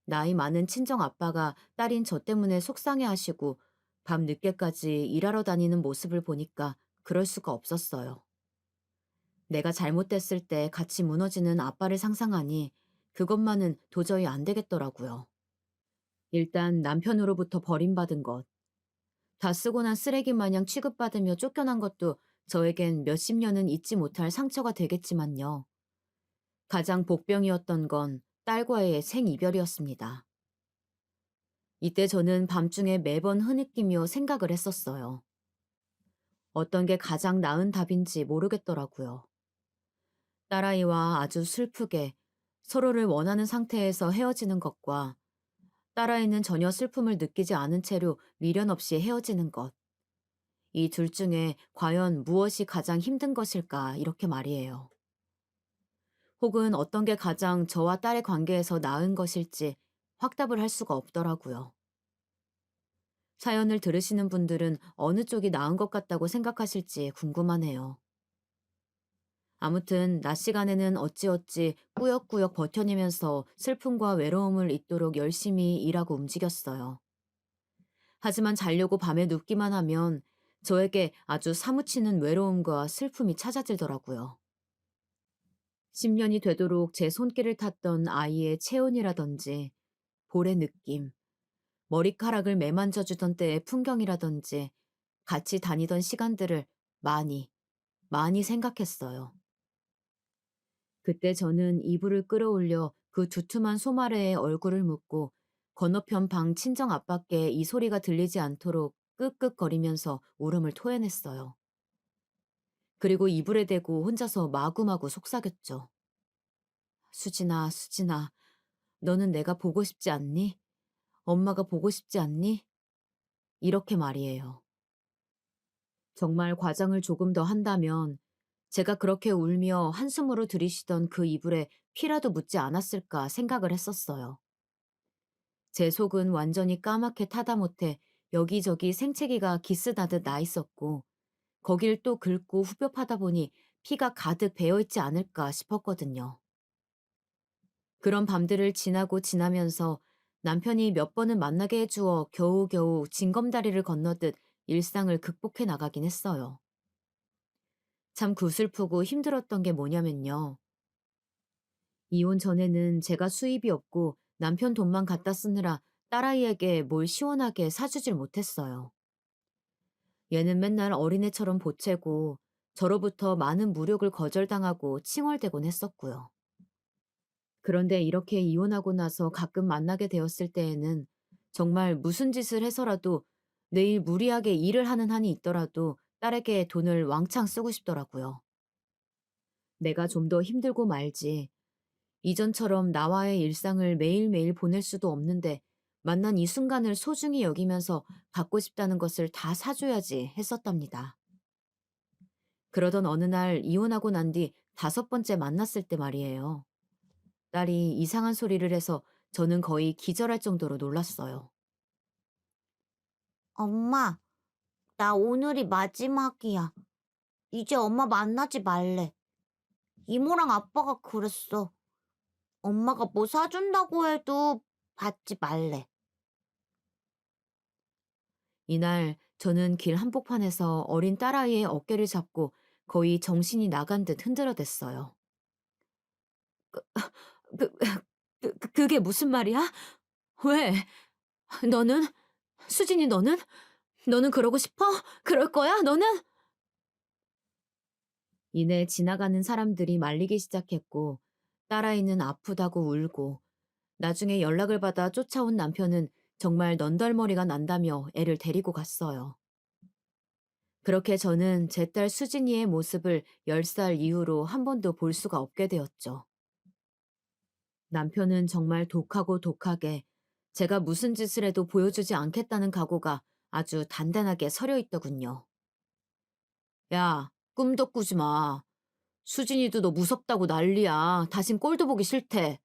나이 많은 친정 아빠가 딸인 저 때문에 속상해 하시고 밤 늦게까지 일하러 다니는 모습을 보니까 그럴 수가 없었어요. 내가 잘못됐을 때 같이 무너지는 아빠를 상상하니 그것만은 도저히 안 되겠더라고요. 일단 남편으로부터 버림받은 것, 다 쓰고 난 쓰레기 마냥 취급받으며 쫓겨난 것도 저에겐 몇십 년은 잊지 못할 상처가 되겠지만요. 가장 복병이었던 건 딸과의 생이별이었습니다. 이때 저는 밤중에 매번 흐느끼며 생각을 했었어요. 어떤 게 가장 나은 답인지 모르겠더라고요. 딸아이와 아주 슬프게 서로를 원하는 상태에서 헤어지는 것과 딸아이는 전혀 슬픔을 느끼지 않은 채로 미련 없이 헤어지는 것. 이 둘 중에 과연 무엇이 가장 힘든 것일까 이렇게 말이에요. 혹은 어떤 게 가장 저와 딸의 관계에서 나은 것일지 확답을 할 수가 없더라고요. 사연을 들으시는 분들은 어느 쪽이 나은 것 같다고 생각하실지 궁금하네요. 아무튼 낮 시간에는 어찌어찌 꾸역꾸역 버텨내면서 슬픔과 외로움을 잊도록 열심히 일하고 움직였어요. 하지만 자려고 밤에 눕기만 하면 저에게 아주 사무치는 외로움과 슬픔이 찾아들더라고요. 10년이 되도록 제 손길을 탔던 아이의 체온이라든지 볼의 느낌, 머리카락을 매만져주던 때의 풍경이라든지 같이 다니던 시간들을 많이, 많이 생각했어요. 그때 저는 이불을 끌어올려 그 두툼한 소마레에 얼굴을 묻고 건너편 방 친정 아빠께 이 소리가 들리지 않도록 끄끄거리면서 울음을 토해냈어요. 그리고 이불에 대고 혼자서 마구마구 속삭였죠. 수진아, 수진아, 너는 내가 보고 싶지 않니? 엄마가 보고 싶지 않니? 이렇게 말이에요. 정말 과장을 조금 더 한다면 제가 그렇게 울며 한숨으로 들이쉬던 그 이불에 피라도 묻지 않았을까 생각을 했었어요. 제 속은 완전히 까맣게 타다 못해 여기저기 생채기가 기스나듯 나 있었고 거길 또 긁고 후벼 파다 보니 피가 가득 배어있지 않을까 싶었거든요. 그런 밤들을 지나고 지나면서 남편이 몇 번은 만나게 해주어 겨우겨우 징검다리를 건너듯 일상을 극복해 나가긴 했어요. 참 구슬프고 힘들었던 게 뭐냐면요. 이혼 전에는 제가 수입이 없고 남편 돈만 갖다 쓰느라 딸아이에게 뭘 시원하게 사주질 못했어요. 얘는 맨날 어린애처럼 보채고 저로부터 많은 무력을 거절당하고 칭얼대곤 했었고요. 그런데 이렇게 이혼하고 나서 가끔 만나게 되었을 때에는 정말 무슨 짓을 해서라도 내일 무리하게 일을 하는 한이 있더라도 딸에게 돈을 왕창 쓰고 싶더라고요. 내가 좀 더 힘들고 말지. 이전처럼 나와의 일상을 매일매일 보낼 수도 없는데 만난 이 순간을 소중히 여기면서 갖고 싶다는 것을 다 사줘야지 했었답니다. 그러던 어느 날 이혼하고 난 뒤 5번째 만났을 때 말이에요. 딸이 이상한 소리를 해서 저는 거의 기절할 정도로 놀랐어요. 엄마, 나 오늘이 마지막이야. 이제 엄마 만나지 말래. 이모랑 아빠가 그랬어. 엄마가 뭐 사준다고 해도 받지 말래. 이날 저는 길 한복판에서 어린 딸아이의 어깨를 잡고 거의 정신이 나간 듯 흔들어댔어요. 그, 그게 무슨 말이야? 왜? 너는? 수진이 너는? 너는 그러고 싶어? 그럴 거야? 너는? 이내 지나가는 사람들이 말리기 시작했고, 딸아이는 아프다고 울고, 나중에 연락을 받아 쫓아온 남편은 정말 넌덜머리가 난다며 애를 데리고 갔어요. 그렇게 저는 제 딸 수진이의 모습을 10살 이후로 한 번도 볼 수가 없게 되었죠. 남편은 정말 독하고 독하게 제가 무슨 짓을 해도 보여주지 않겠다는 각오가 아주 단단하게 서려 있더군요. 야, 꿈도 꾸지 마. 수진이도 너 무섭다고 난리야. 다신 꼴도 보기 싫대.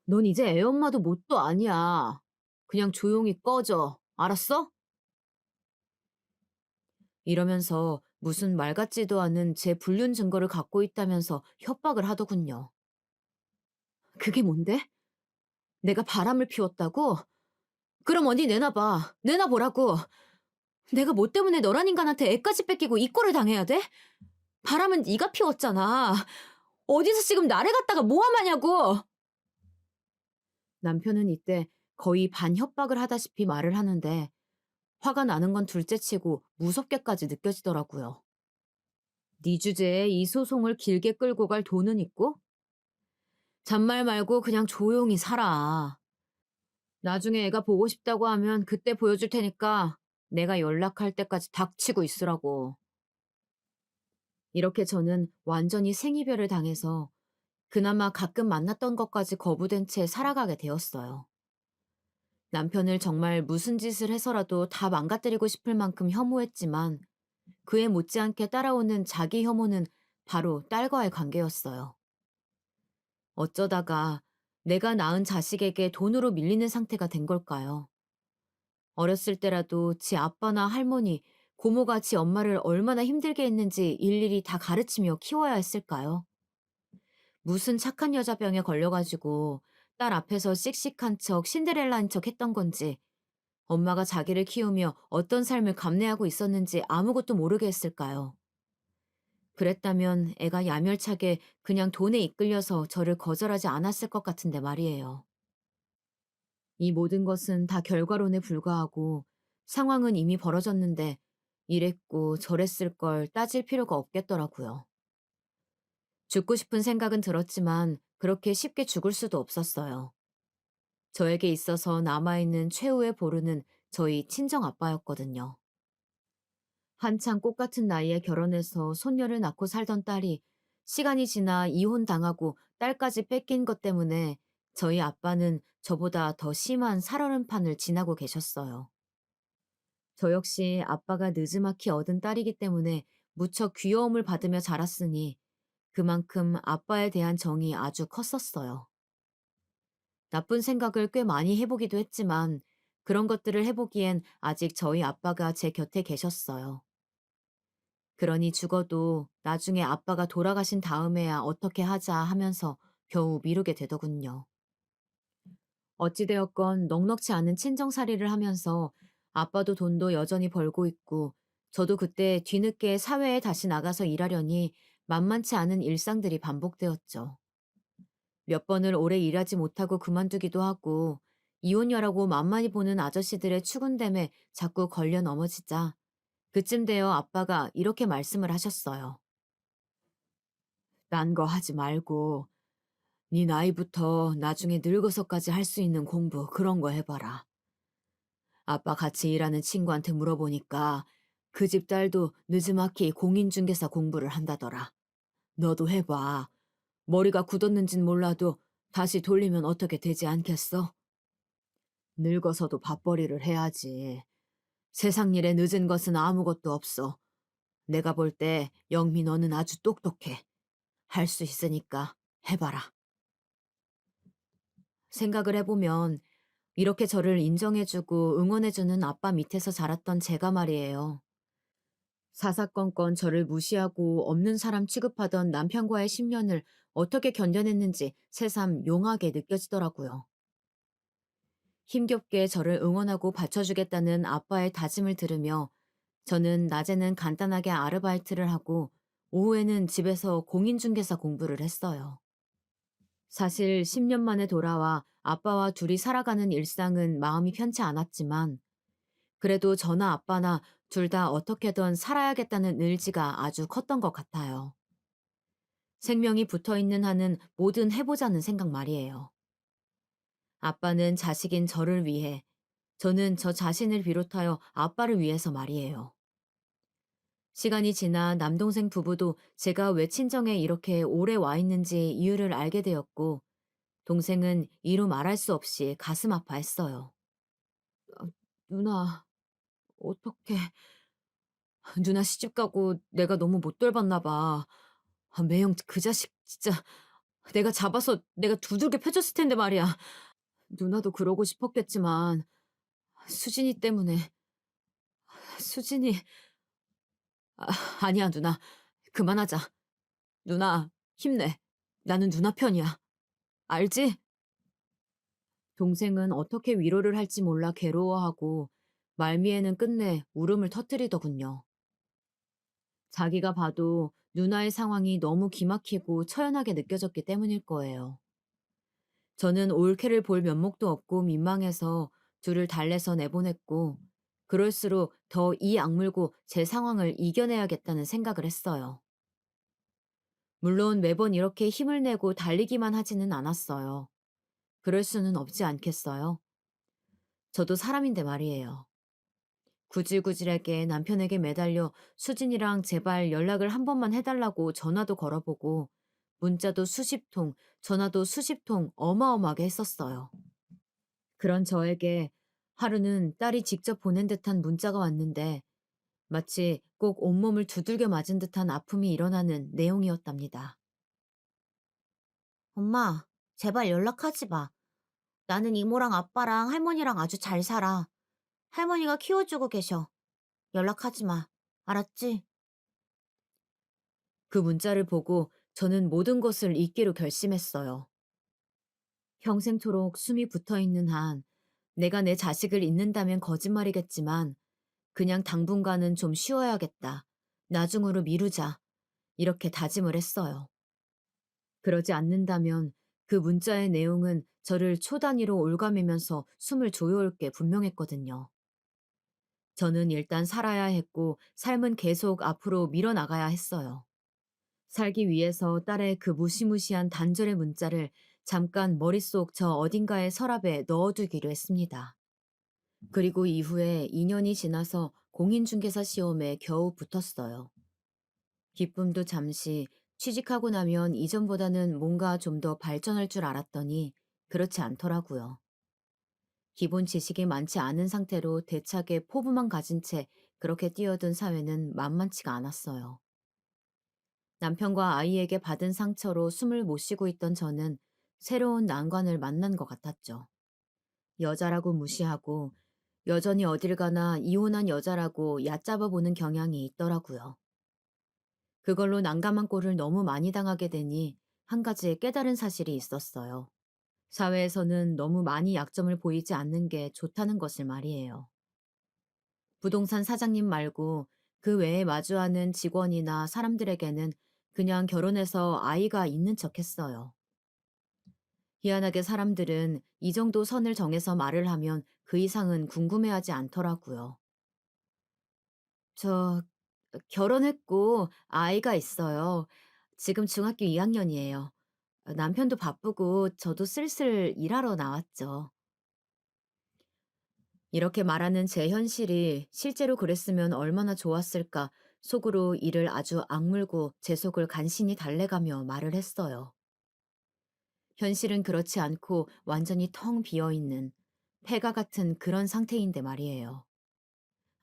넌 이제 애 엄마도 뭣도 아니야. 그냥 조용히 꺼져. 알았어? 이러면서 무슨 말 같지도 않은 제 불륜 증거를 갖고 있다면서 협박을 하더군요. 그게 뭔데? 내가 바람을 피웠다고? 그럼 어디 내놔봐. 내놔보라고. 내가 뭐 때문에 너란 인간한테 애까지 뺏기고 이 꼴을 당해야 돼? 바람은 네가 피웠잖아. 어디서 지금 나를 갖다가 모함하냐고. 남편은 이때 거의 반협박을 하다시피 말을 하는데 화가 나는 건 둘째치고 무섭게까지 느껴지더라고요. 네 주제에 이 소송을 길게 끌고 갈 돈은 있고? 잔말 말고 그냥 조용히 살아. 나중에 애가 보고 싶다고 하면 그때 보여줄 테니까 내가 연락할 때까지 닥치고 있으라고. 이렇게 저는 완전히 생이별을 당해서 그나마 가끔 만났던 것까지 거부된 채 살아가게 되었어요. 남편을 정말 무슨 짓을 해서라도 다 망가뜨리고 싶을 만큼 혐오했지만 그에 못지않게 따라오는 자기 혐오는 바로 딸과의 관계였어요. 어쩌다가 내가 낳은 자식에게 돈으로 밀리는 상태가 된 걸까요? 어렸을 때라도 지 아빠나 할머니, 고모가 지 엄마를 얼마나 힘들게 했는지 일일이 다 가르치며 키워야 했을까요? 무슨 착한 여자병에 걸려가지고 딸 앞에서 씩씩한 척 신데렐라인 척 했던 건지 엄마가 자기를 키우며 어떤 삶을 감내하고 있었는지 아무것도 모르게 했을까요? 그랬다면 애가 야멸차게 그냥 돈에 이끌려서 저를 거절하지 않았을 것 같은데 말이에요. 이 모든 것은 다 결과론에 불과하고 상황은 이미 벌어졌는데 이랬고 저랬을 걸 따질 필요가 없겠더라고요. 죽고 싶은 생각은 들었지만 그렇게 쉽게 죽을 수도 없었어요. 저에게 있어서 남아있는 최후의 보루는 저희 친정 아빠였거든요. 한창 꽃 같은 나이에 결혼해서 손녀를 낳고 살던 딸이 시간이 지나 이혼당하고 딸까지 뺏긴 것 때문에 저희 아빠는 저보다 더 심한 살얼음판을 지나고 계셨어요. 저 역시 아빠가 느지막이 얻은 딸이기 때문에 무척 귀여움을 받으며 자랐으니 그만큼 아빠에 대한 정이 아주 컸었어요. 나쁜 생각을 꽤 많이 해보기도 했지만 그런 것들을 해보기엔 아직 저희 아빠가 제 곁에 계셨어요. 그러니 죽어도 나중에 아빠가 돌아가신 다음에야 어떻게 하자 하면서 겨우 미루게 되더군요. 어찌되었건 넉넉지 않은 친정살이를 하면서 아빠도 돈도 여전히 벌고 있고 저도 그때 뒤늦게 사회에 다시 나가서 일하려니 만만치 않은 일상들이 반복되었죠. 몇 번을 오래 일하지 못하고 그만두기도 하고 이혼녀라고 만만히 보는 아저씨들의 추근댐에 자꾸 걸려 넘어지자 그쯤 되어 아빠가 이렇게 말씀을 하셨어요. 딴 거 하지 말고 네 나이부터 나중에 늙어서까지 할 수 있는 공부 그런 거 해봐라. 아빠 같이 일하는 친구한테 물어보니까 그 집 딸도 느지막이 공인중개사 공부를 한다더라. 너도 해봐. 머리가 굳었는진 몰라도 다시 돌리면 어떻게 되지 않겠어? 늙어서도 밥벌이를 해야지. 세상 일에 늦은 것은 아무것도 없어. 내가 볼 때 영미 너는 아주 똑똑해. 할 수 있으니까 해봐라. 생각을 해보면 이렇게 저를 인정해주고 응원해주는 아빠 밑에서 자랐던 제가 말이에요. 사사건건 저를 무시하고 없는 사람 취급하던 남편과의 10년을 어떻게 견뎌냈는지 새삼 용하게 느껴지더라고요. 힘겹게 저를 응원하고 받쳐주겠다는 아빠의 다짐을 들으며 저는 낮에는 간단하게 아르바이트를 하고 오후에는 집에서 공인중개사 공부를 했어요. 사실 10년 만에 돌아와 아빠와 둘이 살아가는 일상은 마음이 편치 않았지만 그래도 저나 아빠나 둘 다 어떻게든 살아야겠다는 의지가 아주 컸던 것 같아요. 생명이 붙어 있는 한은 뭐든 해보자는 생각 말이에요. 아빠는 자식인 저를 위해, 저는 저 자신을 비롯하여 아빠를 위해서 말이에요. 시간이 지나 남동생 부부도 제가 왜 친정에 이렇게 오래 와 있는지 이유를 알게 되었고, 동생은 이루 말할 수 없이 가슴 아파했어요. 아, 누나, 어떡해. 누나 시집 가고 내가 너무 못 돌봤나 봐. 매형 그 자식 진짜 내가 잡아서 내가 두들겨 패줬을 텐데 말이야. 누나도 그러고 싶었겠지만 수진이 때문에 수진이 아, 아니야 누나. 그만하자. 누나 힘내. 나는 누나 편이야. 알지? 동생은 어떻게 위로를 할지 몰라 괴로워하고 말미에는 끝내 울음을 터뜨리더군요. 자기가 봐도 누나의 상황이 너무 기막히고 처연하게 느껴졌기 때문일 거예요. 저는 올케를 볼 면목도 없고 민망해서 둘을 달래서 내보냈고, 그럴수록 더 이 악물고 제 상황을 이겨내야겠다는 생각을 했어요. 물론 매번 이렇게 힘을 내고 달리기만 하지는 않았어요. 그럴 수는 없지 않겠어요? 저도 사람인데 말이에요. 구질구질하게 남편에게 매달려 수진이랑 제발 연락을 한 번만 해달라고 전화도 걸어보고, 문자도 수십 통, 전화도 수십 통 어마어마하게 했었어요. 그런 저에게 하루는 딸이 직접 보낸 듯한 문자가 왔는데 마치 꼭 온몸을 두들겨 맞은 듯한 아픔이 일어나는 내용이었답니다. 엄마, 제발 연락하지 마. 나는 이모랑 아빠랑 할머니랑 아주 잘 살아. 할머니가 키워주고 계셔. 연락하지 마. 알았지? 그 문자를 보고 저는 모든 것을 잊기로 결심했어요. 평생토록 숨이 붙어 있는 한 내가 내 자식을 잊는다면 거짓말이겠지만 그냥 당분간은 좀 쉬어야겠다. 나중으로 미루자. 이렇게 다짐을 했어요. 그러지 않는다면 그 문자의 내용은 저를 초 단위로 올가매면서 숨을 조여올 게 분명했거든요. 저는 일단 살아야 했고 삶은 계속 앞으로 밀어나가야 했어요. 살기 위해서 딸의 그 무시무시한 단절의 문자를 잠깐 머릿속 저 어딘가의 서랍에 넣어두기로 했습니다. 그리고 이후에 2년이 지나서 공인중개사 시험에 겨우 붙었어요. 기쁨도 잠시 취직하고 나면 이전보다는 뭔가 좀 더 발전할 줄 알았더니 그렇지 않더라고요. 기본 지식이 많지 않은 상태로 대차게 포부만 가진 채 그렇게 뛰어든 사회는 만만치가 않았어요. 남편과 아이에게 받은 상처로 숨을 못 쉬고 있던 저는 새로운 난관을 만난 것 같았죠. 여자라고 무시하고 여전히 어딜 가나 이혼한 여자라고 얕잡아 보는 경향이 있더라고요. 그걸로 난감한 꼴을 너무 많이 당하게 되니 한 가지 깨달은 사실이 있었어요. 사회에서는 너무 많이 약점을 보이지 않는 게 좋다는 것을 말이에요. 부동산 사장님 말고 그 외에 마주하는 직원이나 사람들에게는 그냥 결혼해서 아이가 있는 척 했어요. 희한하게 사람들은 이 정도 선을 정해서 말을 하면 그 이상은 궁금해하지 않더라고요. 저 결혼했고 아이가 있어요. 지금 중학교 2학년이에요. 남편도 바쁘고 저도 슬슬 일하러 나왔죠. 이렇게 말하는 제 현실이 실제로 그랬으면 얼마나 좋았을까 속으로 이를 아주 악물고 제 속을 간신히 달래가며 말을 했어요. 현실은 그렇지 않고 완전히 텅 비어 있는 폐가 같은 그런 상태인데 말이에요.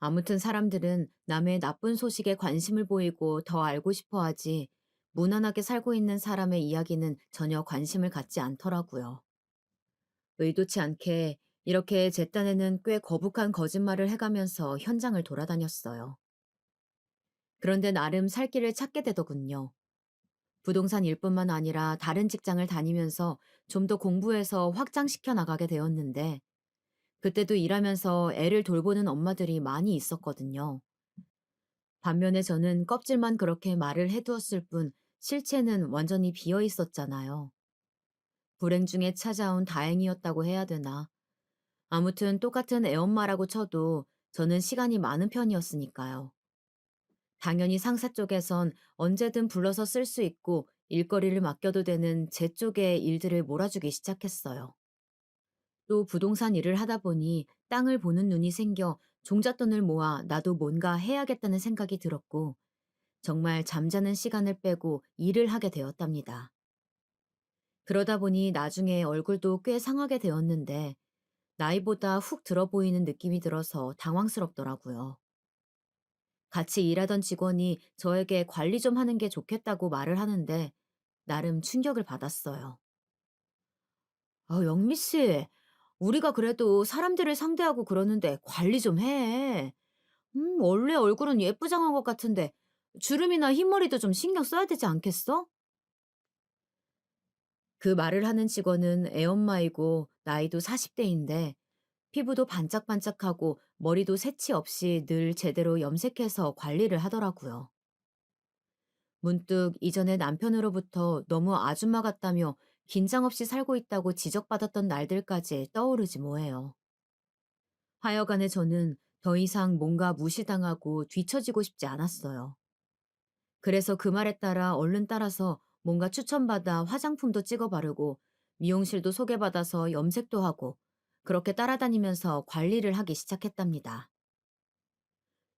아무튼 사람들은 남의 나쁜 소식에 관심을 보이고 더 알고 싶어 하지 무난하게 살고 있는 사람의 이야기는 전혀 관심을 갖지 않더라고요. 의도치 않게 이렇게 제 딴에는 꽤 거북한 거짓말을 해가면서 현장을 돌아다녔어요. 그런데 나름 살 길을 찾게 되더군요. 부동산 일뿐만 아니라 다른 직장을 다니면서 좀 더 공부해서 확장시켜 나가게 되었는데 그때도 일하면서 애를 돌보는 엄마들이 많이 있었거든요. 반면에 저는 껍질만 그렇게 말을 해두었을 뿐 실체는 완전히 비어 있었잖아요. 불행 중에 찾아온 다행이었다고 해야 되나. 아무튼 똑같은 애엄마라고 쳐도 저는 시간이 많은 편이었으니까요. 당연히 상사 쪽에선 언제든 불러서 쓸 수 있고 일거리를 맡겨도 되는 제 쪽의 일들을 몰아주기 시작했어요. 또 부동산 일을 하다 보니 땅을 보는 눈이 생겨 종잣돈을 모아 나도 뭔가 해야겠다는 생각이 들었고 정말 잠자는 시간을 빼고 일을 하게 되었답니다. 그러다 보니 나중에 얼굴도 꽤 상하게 되었는데 나이보다 훅 들어 보이는 느낌이 들어서 당황스럽더라고요. 같이 일하던 직원이 저에게 관리 좀 하는 게 좋겠다고 말을 하는데 나름 충격을 받았어요. 영미 씨, 우리가 그래도 사람들을 상대하고 그러는데 관리 좀 해. 원래 얼굴은 예쁘장한 것 같은데 주름이나 흰머리도 좀 신경 써야 되지 않겠어? 그 말을 하는 직원은 애엄마이고 나이도 40대인데 피부도 반짝반짝하고 머리도 새치 없이 늘 제대로 염색해서 관리를 하더라고요. 문득 이전에 남편으로부터 너무 아줌마 같다며 긴장 없이 살고 있다고 지적받았던 날들까지 떠오르지 뭐예요. 하여간에 저는 더 이상 뭔가 무시당하고 뒤처지고 싶지 않았어요. 그래서 그 말에 따라 얼른 따라서 뭔가 추천받아 화장품도 찍어 바르고 미용실도 소개받아서 염색도 하고 그렇게 따라다니면서 관리를 하기 시작했답니다.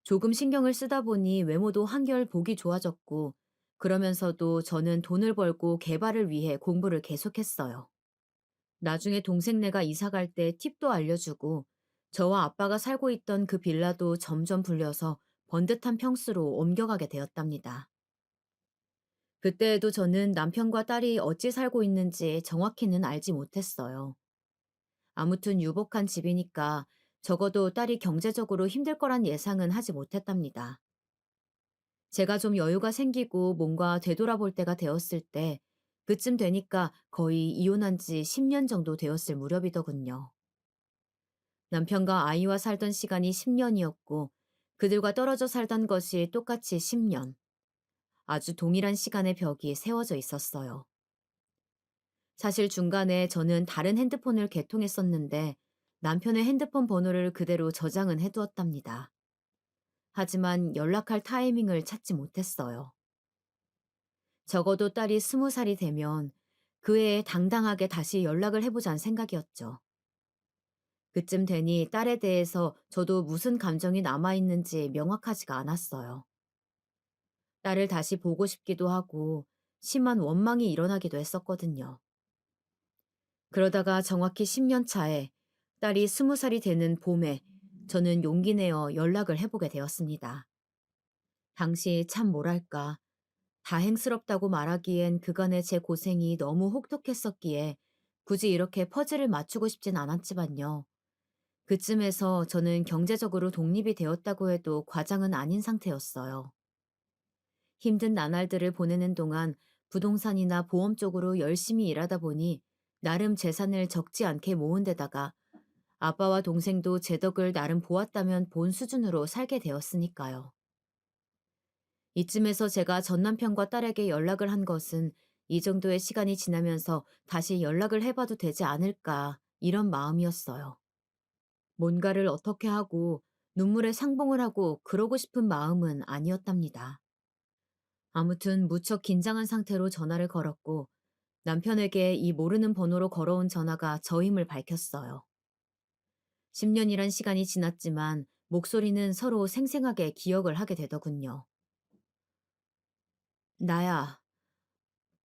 조금 신경을 쓰다 보니 외모도 한결 보기 좋아졌고 그러면서도 저는 돈을 벌고 개발을 위해 공부를 계속했어요. 나중에 동생네가 이사 갈 때 팁도 알려주고 저와 아빠가 살고 있던 그 빌라도 점점 불려서 번듯한 평수로 옮겨가게 되었답니다. 그때에도 저는 남편과 딸이 어찌 살고 있는지 정확히는 알지 못했어요. 아무튼 유복한 집이니까 적어도 딸이 경제적으로 힘들 거란 예상은 하지 못했답니다. 제가 좀 여유가 생기고 뭔가 되돌아볼 때가 되었을 때 그쯤 되니까 거의 이혼한 지 10년 정도 되었을 무렵이더군요. 남편과 아이와 살던 시간이 10년이었고 그들과 떨어져 살던 것이 똑같이 10년. 아주 동일한 시간의 벽이 세워져 있었어요. 사실 중간에 저는 다른 핸드폰을 개통했었는데 남편의 핸드폰 번호를 그대로 저장은 해두었답니다. 하지만 연락할 타이밍을 찾지 못했어요. 적어도 딸이 20살이 되면 그 해에 당당하게 다시 연락을 해보자는 생각이었죠. 그쯤 되니 딸에 대해서 저도 무슨 감정이 남아있는지 명확하지가 않았어요. 딸을 다시 보고 싶기도 하고 심한 원망이 일어나기도 했었거든요. 그러다가 정확히 10년 차에 딸이 20살이 되는 봄에 저는 용기 내어 연락을 해보게 되었습니다. 당시 참 뭐랄까, 다행스럽다고 말하기엔 그간의 제 고생이 너무 혹독했었기에 굳이 이렇게 퍼즐을 맞추고 싶진 않았지만요. 그쯤에서 저는 경제적으로 독립이 되었다고 해도 과장은 아닌 상태였어요. 힘든 나날들을 보내는 동안 부동산이나 보험 쪽으로 열심히 일하다 보니 나름 재산을 적지 않게 모은 데다가 아빠와 동생도 제 덕을 나름 보았다면 본 수준으로 살게 되었으니까요. 이쯤에서 제가 전 남편과 딸에게 연락을 한 것은 이 정도의 시간이 지나면서 다시 연락을 해봐도 되지 않을까 이런 마음이었어요. 뭔가를 어떻게 하고 눈물에 상봉을 하고 그러고 싶은 마음은 아니었답니다. 아무튼 무척 긴장한 상태로 전화를 걸었고 남편에게 이 모르는 번호로 걸어온 전화가 저임을 밝혔어요. 10년이란 시간이 지났지만 목소리는 서로 생생하게 기억을 하게 되더군요. 나야,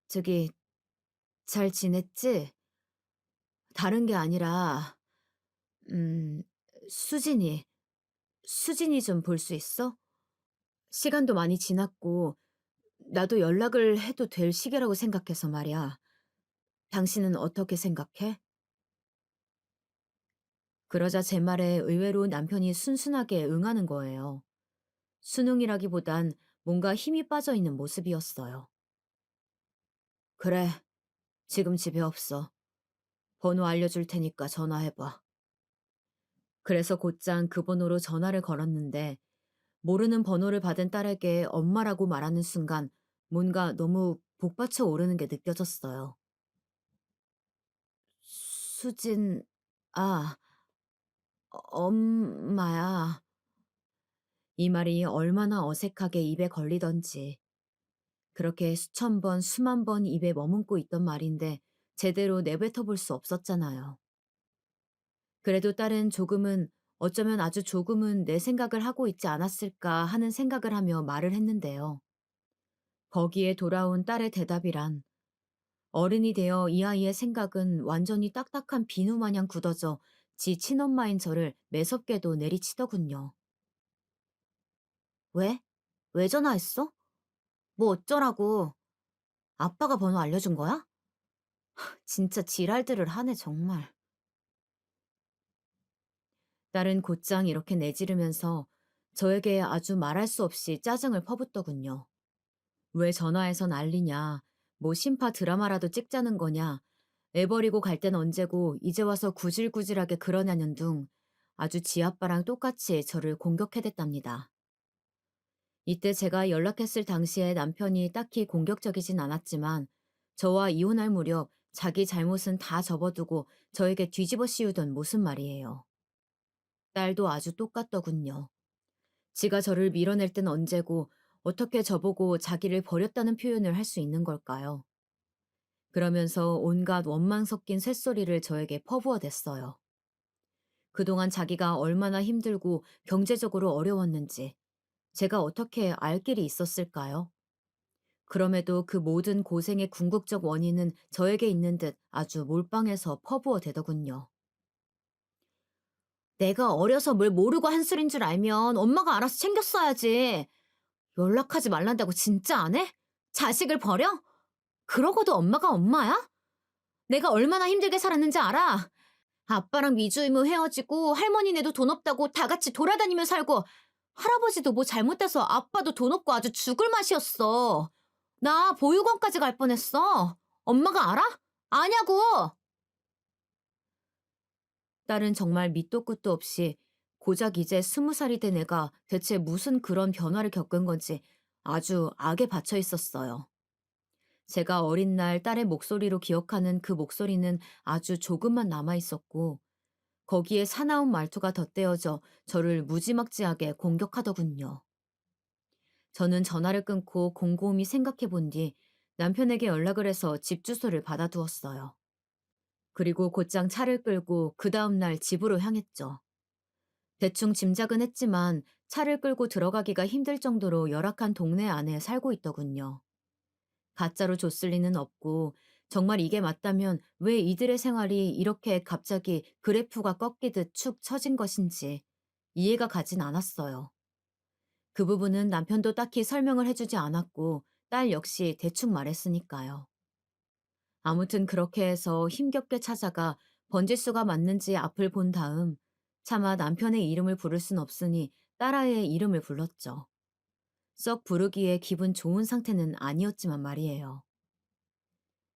저기, 잘 지냈지? 다른 게 아니라, 음, 수진이, 수진이 좀 볼 수 있어? 시간도 많이 지났고, 나도 연락을 해도 될 시기라고 생각해서 말이야. 당신은 어떻게 생각해? 그러자 제 말에 의외로 남편이 순순하게 응하는 거예요. 순응이라기보단 뭔가 힘이 빠져 있는 모습이었어요. 그래, 지금 집에 없어. 번호 알려줄 테니까 전화해봐. 그래서 곧장 그 번호로 전화를 걸었는데 모르는 번호를 받은 딸에게 엄마라고 말하는 순간 뭔가 너무 복받쳐 오르는 게 느껴졌어요. 수진, 아, 엄마야. 이 말이 얼마나 어색하게 입에 걸리던지 그렇게 수천 번, 수만 번 입에 머금고 있던 말인데 제대로 내뱉어 볼 수 없었잖아요. 그래도 딸은 조금은 어쩌면 아주 조금은 내 생각을 하고 있지 않았을까 하는 생각을 하며 말을 했는데요. 거기에 돌아온 딸의 대답이란 어른이 되어 이 아이의 생각은 완전히 딱딱한 비누 마냥 굳어져 지 친엄마인 저를 매섭게도 내리치더군요. 왜? 왜 전화했어? 뭐 어쩌라고? 아빠가 번호 알려준 거야? 진짜 지랄들을 하네 정말. 딸은 곧장 이렇게 내지르면서 저에게 아주 말할 수 없이 짜증을 퍼붓더군요. 왜 전화해서 난리냐? 뭐 심파 드라마라도 찍자는 거냐? 애 버리고 갈 땐 언제고 이제 와서 구질구질하게 그러냐는 둥 아주 지 아빠랑 똑같이 저를 공격해댔답니다. 이때 제가 연락했을 당시에 남편이 딱히 공격적이진 않았지만 저와 이혼할 무렵 자기 잘못은 다 접어두고 저에게 뒤집어 씌우던 모습 말이에요. 딸도 아주 똑같더군요. 지가 저를 밀어낼 땐 언제고 어떻게 저보고 자기를 버렸다는 표현을 할 수 있는 걸까요? 그러면서 온갖 원망 섞인 쇳소리를 저에게 퍼부어댔어요. 그동안 자기가 얼마나 힘들고 경제적으로 어려웠는지 제가 어떻게 알 길이 있었을까요? 그럼에도 그 모든 고생의 궁극적 원인은 저에게 있는 듯 아주 몰빵해서 퍼부어대더군요. 내가 어려서 뭘 모르고 한 술인 줄 알면 엄마가 알아서 챙겼어야지. 연락하지 말란다고 진짜 안 해? 자식을 버려? 그러고도 엄마가 엄마야? 내가 얼마나 힘들게 살았는지 알아? 아빠랑 미주이모 헤어지고 할머니네도 돈 없다고 다 같이 돌아다니며 살고 할아버지도 뭐 잘못돼서 아빠도 돈 없고 아주 죽을 맛이었어. 나 보육원까지 갈 뻔했어. 엄마가 알아? 아냐고! 딸은 정말 밑도 끝도 없이 고작 이제 20살이 된 애가 대체 무슨 그런 변화를 겪은 건지 아주 악에 받쳐 있었어요. 제가 어린 날 딸의 목소리로 기억하는 그 목소리는 아주 조금만 남아 있었고 거기에 사나운 말투가 덧대어져 저를 무지막지하게 공격하더군요. 저는 전화를 끊고 곰곰이 생각해 본 뒤 남편에게 연락을 해서 집 주소를 받아두었어요. 그리고 곧장 차를 끌고 그 다음날 집으로 향했죠. 대충 짐작은 했지만 차를 끌고 들어가기가 힘들 정도로 열악한 동네 안에 살고 있더군요. 가짜로 줬을 리는 없고 정말 이게 맞다면 왜 이들의 생활이 이렇게 갑자기 그래프가 꺾이듯 축 처진 것인지 이해가 가진 않았어요. 그 부분은 남편도 딱히 설명을 해주지 않았고 딸 역시 대충 말했으니까요. 아무튼 그렇게 해서 힘겹게 찾아가 번지수가 맞는지 앞을 본 다음 차마 남편의 이름을 부를 순 없으니 딸아이의 이름을 불렀죠. 썩 부르기에 기분 좋은 상태는 아니었지만 말이에요.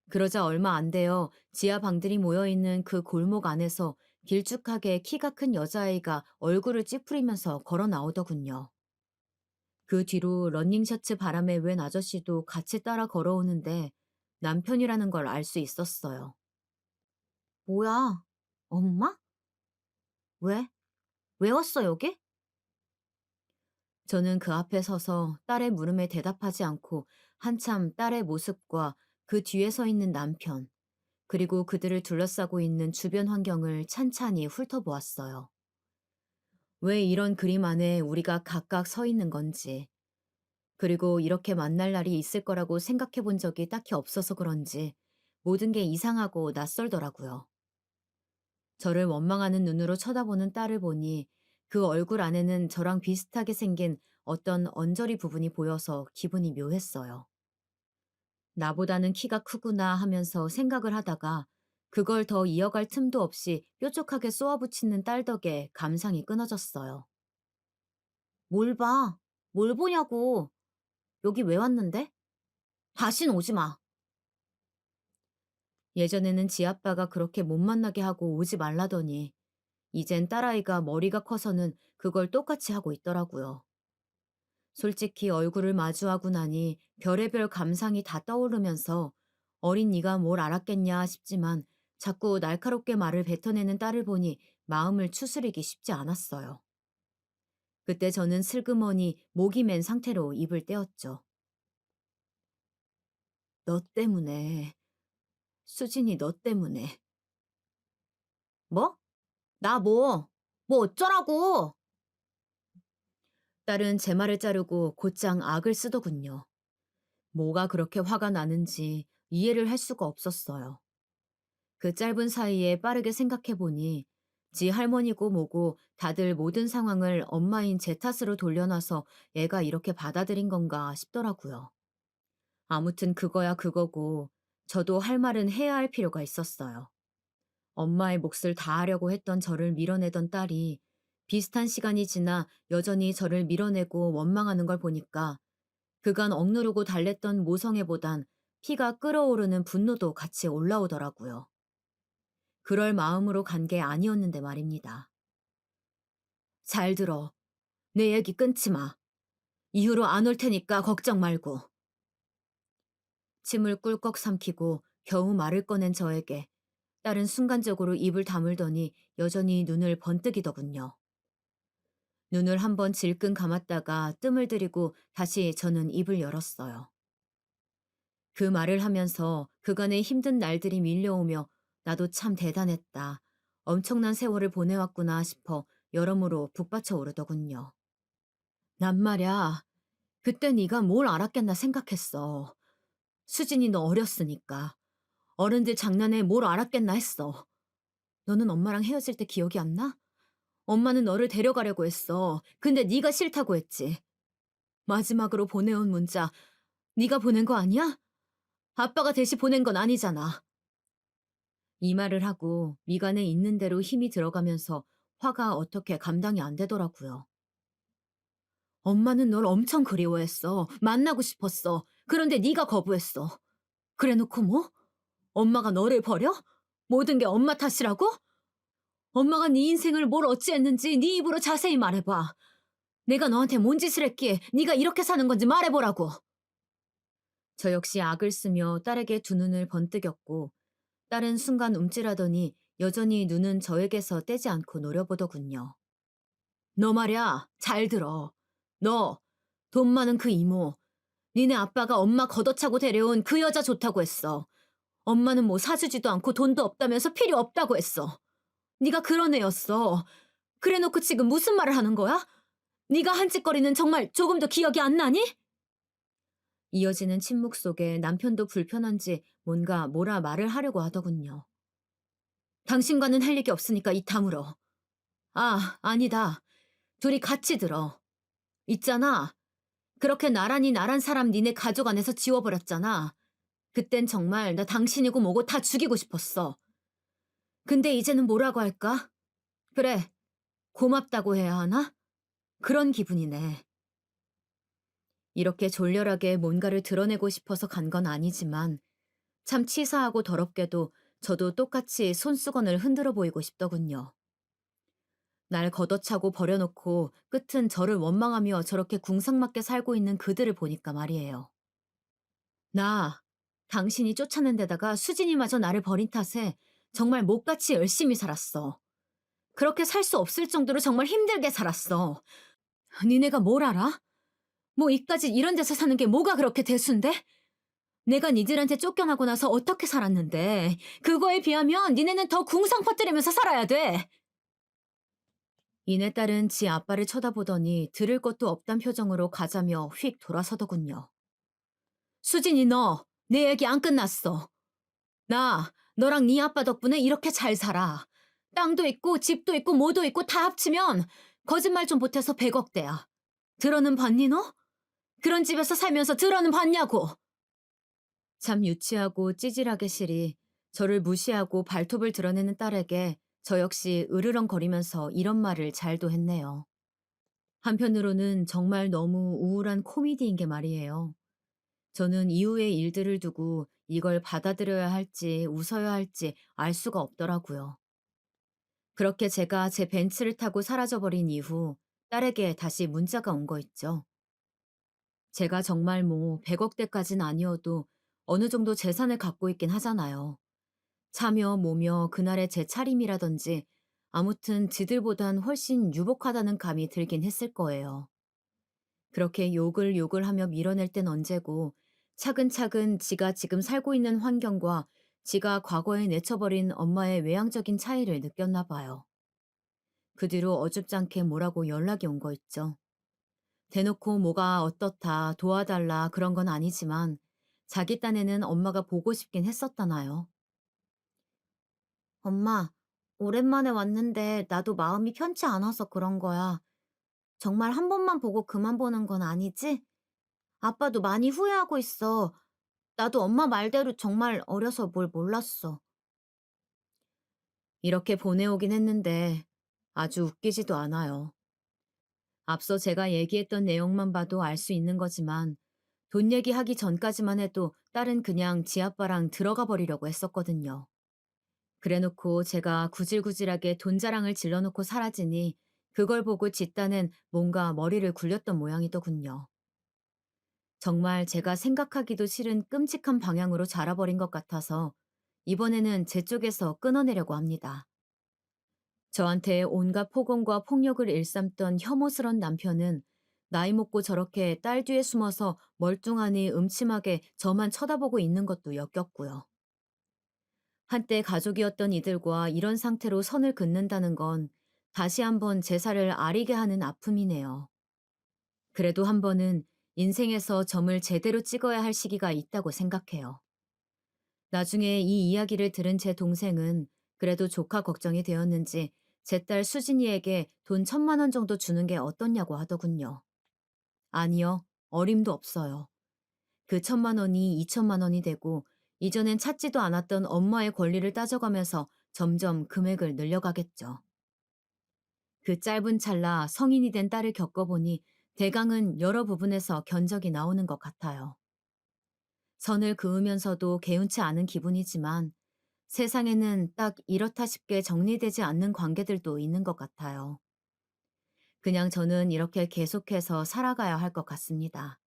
그러자 얼마 안 되어 지하 방들이 모여있는 그 골목 안에서 길쭉하게 키가 큰 여자아이가 얼굴을 찌푸리면서 걸어 나오더군요. 그 뒤로 러닝셔츠 바람에 웬 아저씨도 같이 따라 걸어오는데 남편이라는 걸 알 수 있었어요. 뭐야? 엄마? 왜? 왜 왔어, 여기? 저는 그 앞에 서서 딸의 물음에 대답하지 않고 한참 딸의 모습과 그 뒤에 서 있는 남편, 그리고 그들을 둘러싸고 있는 주변 환경을 찬찬히 훑어보았어요. 왜 이런 그림 안에 우리가 각각 서 있는 건지, 그리고 이렇게 만날 날이 있을 거라고 생각해 본 적이 딱히 없어서 그런지 모든 게 이상하고 낯설더라고요. 저를 원망하는 눈으로 쳐다보는 딸을 보니 그 얼굴 안에는 저랑 비슷하게 생긴 어떤 언저리 부분이 보여서 기분이 묘했어요. 나보다는 키가 크구나 하면서 생각을 하다가 그걸 더 이어갈 틈도 없이 뾰족하게 쏘아붙이는 딸 덕에 감상이 끊어졌어요. 뭘 봐? 뭘 보냐고. 여기 왜 왔는데? 다신 오지 마. 예전에는 지 아빠가 그렇게 못 만나게 하고 오지 말라더니 이젠 딸아이가 머리가 커서는 그걸 똑같이 하고 있더라고요. 솔직히 얼굴을 마주하고 나니 별의별 감상이 다 떠오르면서 어린 네가 뭘 알았겠냐 싶지만 자꾸 날카롭게 말을 뱉어내는 딸을 보니 마음을 추스리기 쉽지 않았어요. 그때 저는 슬그머니 목이 맨 상태로 입을 떼었죠. 너 때문에, 수진이 너 때문에. 뭐? 나 뭐? 뭐 어쩌라고? 딸은 제 말을 자르고 곧장 악을 쓰더군요. 뭐가 그렇게 화가 나는지 이해를 할 수가 없었어요. 그 짧은 사이에 빠르게 생각해 보니 지 할머니고 뭐고 다들 모든 상황을 엄마인 제 탓으로 돌려놔서 애가 이렇게 받아들인 건가 싶더라고요. 아무튼 그거야 그거고 저도 할 말은 해야 할 필요가 있었어요. 엄마의 몫을 다하려고 했던 저를 밀어내던 딸이 비슷한 시간이 지나 여전히 저를 밀어내고 원망하는 걸 보니까 그간 억누르고 달랬던 모성애보단 피가 끓어오르는 분노도 같이 올라오더라고요. 그럴 마음으로 간 게 아니었는데 말입니다. 잘 들어. 내 얘기 끊지 마. 이후로 안 올 테니까 걱정 말고. 침을 꿀꺽 삼키고 겨우 말을 꺼낸 저에게 딸은 순간적으로 입을 다물더니 여전히 눈을 번뜩이더군요. 눈을 한번 질끈 감았다가 뜸을 들이고 다시 저는 입을 열었어요. 그 말을 하면서 그간의 힘든 날들이 밀려오며 나도 참 대단했다. 엄청난 세월을 보내왔구나 싶어 여러모로 북받쳐 오르더군요. 난 말야, 그때 네가 뭘 알았겠나 생각했어. 수진이 너 어렸으니까. 어른들 장난에 뭘 알았겠나 했어. 너는 엄마랑 헤어질 때 기억이 안 나? 엄마는 너를 데려가려고 했어. 근데 네가 싫다고 했지. 마지막으로 보내온 문자 네가 보낸 거 아니야? 아빠가 대신 보낸 건 아니잖아. 이 말을 하고 미간에 있는 대로 힘이 들어가면서 화가 어떻게 감당이 안 되더라고요. 엄마는 널 엄청 그리워했어. 만나고 싶었어. 그런데 네가 거부했어. 그래놓고 뭐? 엄마가 너를 버려? 모든 게 엄마 탓이라고? 엄마가 네 인생을 뭘 어찌했는지 네 입으로 자세히 말해봐. 내가 너한테 뭔 짓을 했기에 네가 이렇게 사는 건지 말해보라고. 저 역시 악을 쓰며 딸에게 두 눈을 번뜩였고 딸은 순간 움찔하더니 여전히 눈은 저에게서 떼지 않고 노려보더군요. 너 말야, 잘 들어. 너, 돈 많은 그 이모. 니네 아빠가 엄마 걷어차고 데려온 그 여자 좋다고 했어. 엄마는 뭐 사주지도 않고 돈도 없다면서 필요 없다고 했어. 네가 그런 애였어. 그래놓고 지금 무슨 말을 하는 거야? 네가 한 짓거리는 정말 조금도 기억이 안 나니? 이어지는 침묵 속에 남편도 불편한지 뭔가 뭐라 말을 하려고 하더군요. 당신과는 할 얘기 없으니까 입 다물어. 아, 아니다. 둘이 같이 들어. 있잖아. 그렇게 나란히 나란 사람 니네 가족 안에서 지워버렸잖아. 그땐 정말 나 당신이고 뭐고 다 죽이고 싶었어. 근데 이제는 뭐라고 할까? 그래, 고맙다고 해야 하나? 그런 기분이네. 이렇게 졸렬하게 뭔가를 드러내고 싶어서 간 건 아니지만 참 치사하고 더럽게도 저도 똑같이 손수건을 흔들어 보이고 싶더군요. 날 걷어차고 버려놓고 끝은 저를 원망하며 저렇게 궁상맞게 살고 있는 그들을 보니까 말이에요. 나, 당신이 쫓아낸 데다가 수진이마저 나를 버린 탓에 정말 못같이 열심히 살았어. 그렇게 살 수 없을 정도로 정말 힘들게 살았어. 니네가 뭘 알아? 뭐 이까지 이런 데서 사는 게 뭐가 그렇게 대수인데? 내가 니들한테 쫓겨나고 나서 어떻게 살았는데 그거에 비하면 니네는 더 궁상 퍼뜨리면서 살아야 돼. 이내 딸은 지 아빠를 쳐다보더니 들을 것도 없단 표정으로 가자며 휙 돌아서더군요. 수진이 너, 내 얘기 안 끝났어. 나 너랑 네 아빠 덕분에 이렇게 잘 살아. 땅도 있고 집도 있고 뭐도 있고 다 합치면 거짓말 좀 보태서 100억대야. 들어는 봤니 너? 그런 집에서 살면서 들어는 봤냐고. 참 유치하고 찌질하게 실이 저를 무시하고 발톱을 드러내는 딸에게 저 역시 으르렁거리면서 이런 말을 잘도 했네요. 한편으로는 정말 너무 우울한 코미디인 게 말이에요. 저는 이후의 일들을 두고 이걸 받아들여야 할지 웃어야 할지 알 수가 없더라고요. 그렇게 제가 제 벤츠를 타고 사라져버린 이후 딸에게 다시 문자가 온 거 있죠. 제가 정말 뭐 100억대까진 아니어도 어느 정도 재산을 갖고 있긴 하잖아요. 차며 뭐며 그날의 제 차림이라든지 아무튼 지들보단 훨씬 유복하다는 감이 들긴 했을 거예요. 그렇게 욕을 하며 밀어낼 땐 언제고 차근차근 지가 지금 살고 있는 환경과 지가 과거에 내쳐버린 엄마의 외향적인 차이를 느꼈나 봐요. 그 뒤로 어줍잖게 뭐라고 연락이 온 거 있죠. 대놓고 뭐가 어떻다 도와달라 그런 건 아니지만 자기 딴에는 엄마가 보고 싶긴 했었다나요. 엄마, 오랜만에 왔는데 나도 마음이 편치 않아서 그런 거야. 정말 한 번만 보고 그만 보는 건 아니지? 아빠도 많이 후회하고 있어. 나도 엄마 말대로 정말 어려서 뭘 몰랐어. 이렇게 보내오긴 했는데 아주 웃기지도 않아요. 앞서 제가 얘기했던 내용만 봐도 알 수 있는 거지만 돈 얘기하기 전까지만 해도 딸은 그냥 지 아빠랑 들어가 버리려고 했었거든요. 그래놓고 제가 구질구질하게 돈 자랑을 질러놓고 사라지니 그걸 보고 지 딴은 뭔가 머리를 굴렸던 모양이더군요. 정말 제가 생각하기도 싫은 끔찍한 방향으로 자라버린 것 같아서 이번에는 제 쪽에서 끊어내려고 합니다. 저한테 온갖 폭언과 폭력을 일삼던 혐오스런 남편은 나이 먹고 저렇게 딸 뒤에 숨어서 멀뚱하니 음침하게 저만 쳐다보고 있는 것도 역겹고요. 한때 가족이었던 이들과 이런 상태로 선을 긋는다는 건 다시 한번 제사를 아리게 하는 아픔이네요. 그래도 한 번은 인생에서 점을 제대로 찍어야 할 시기가 있다고 생각해요. 나중에 이 이야기를 들은 제 동생은 그래도 조카 걱정이 되었는지 제 딸 수진이에게 돈 1,000만 원 정도 주는 게 어떻냐고 하더군요. 아니요, 어림도 없어요. 그 1,000만 원이 2,000만 원이 되고 이전엔 찾지도 않았던 엄마의 권리를 따져가면서 점점 금액을 늘려가겠죠. 그 짧은 찰나 성인이 된 딸을 겪어보니 대강은 여러 부분에서 견적이 나오는 것 같아요. 선을 그으면서도 개운치 않은 기분이지만 세상에는 딱 이렇다 싶게 정리되지 않는 관계들도 있는 것 같아요. 그냥 저는 이렇게 계속해서 살아가야 할 것 같습니다.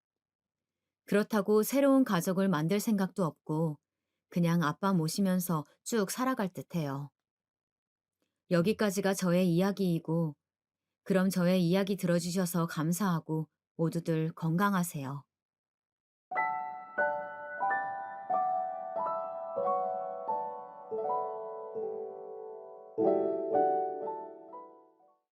그렇다고 새로운 가족을 만들 생각도 없고 그냥 아빠 모시면서 쭉 살아갈 듯해요. 여기까지가 저의 이야기이고 그럼 저의 이야기 들어주셔서 감사하고 모두들 건강하세요.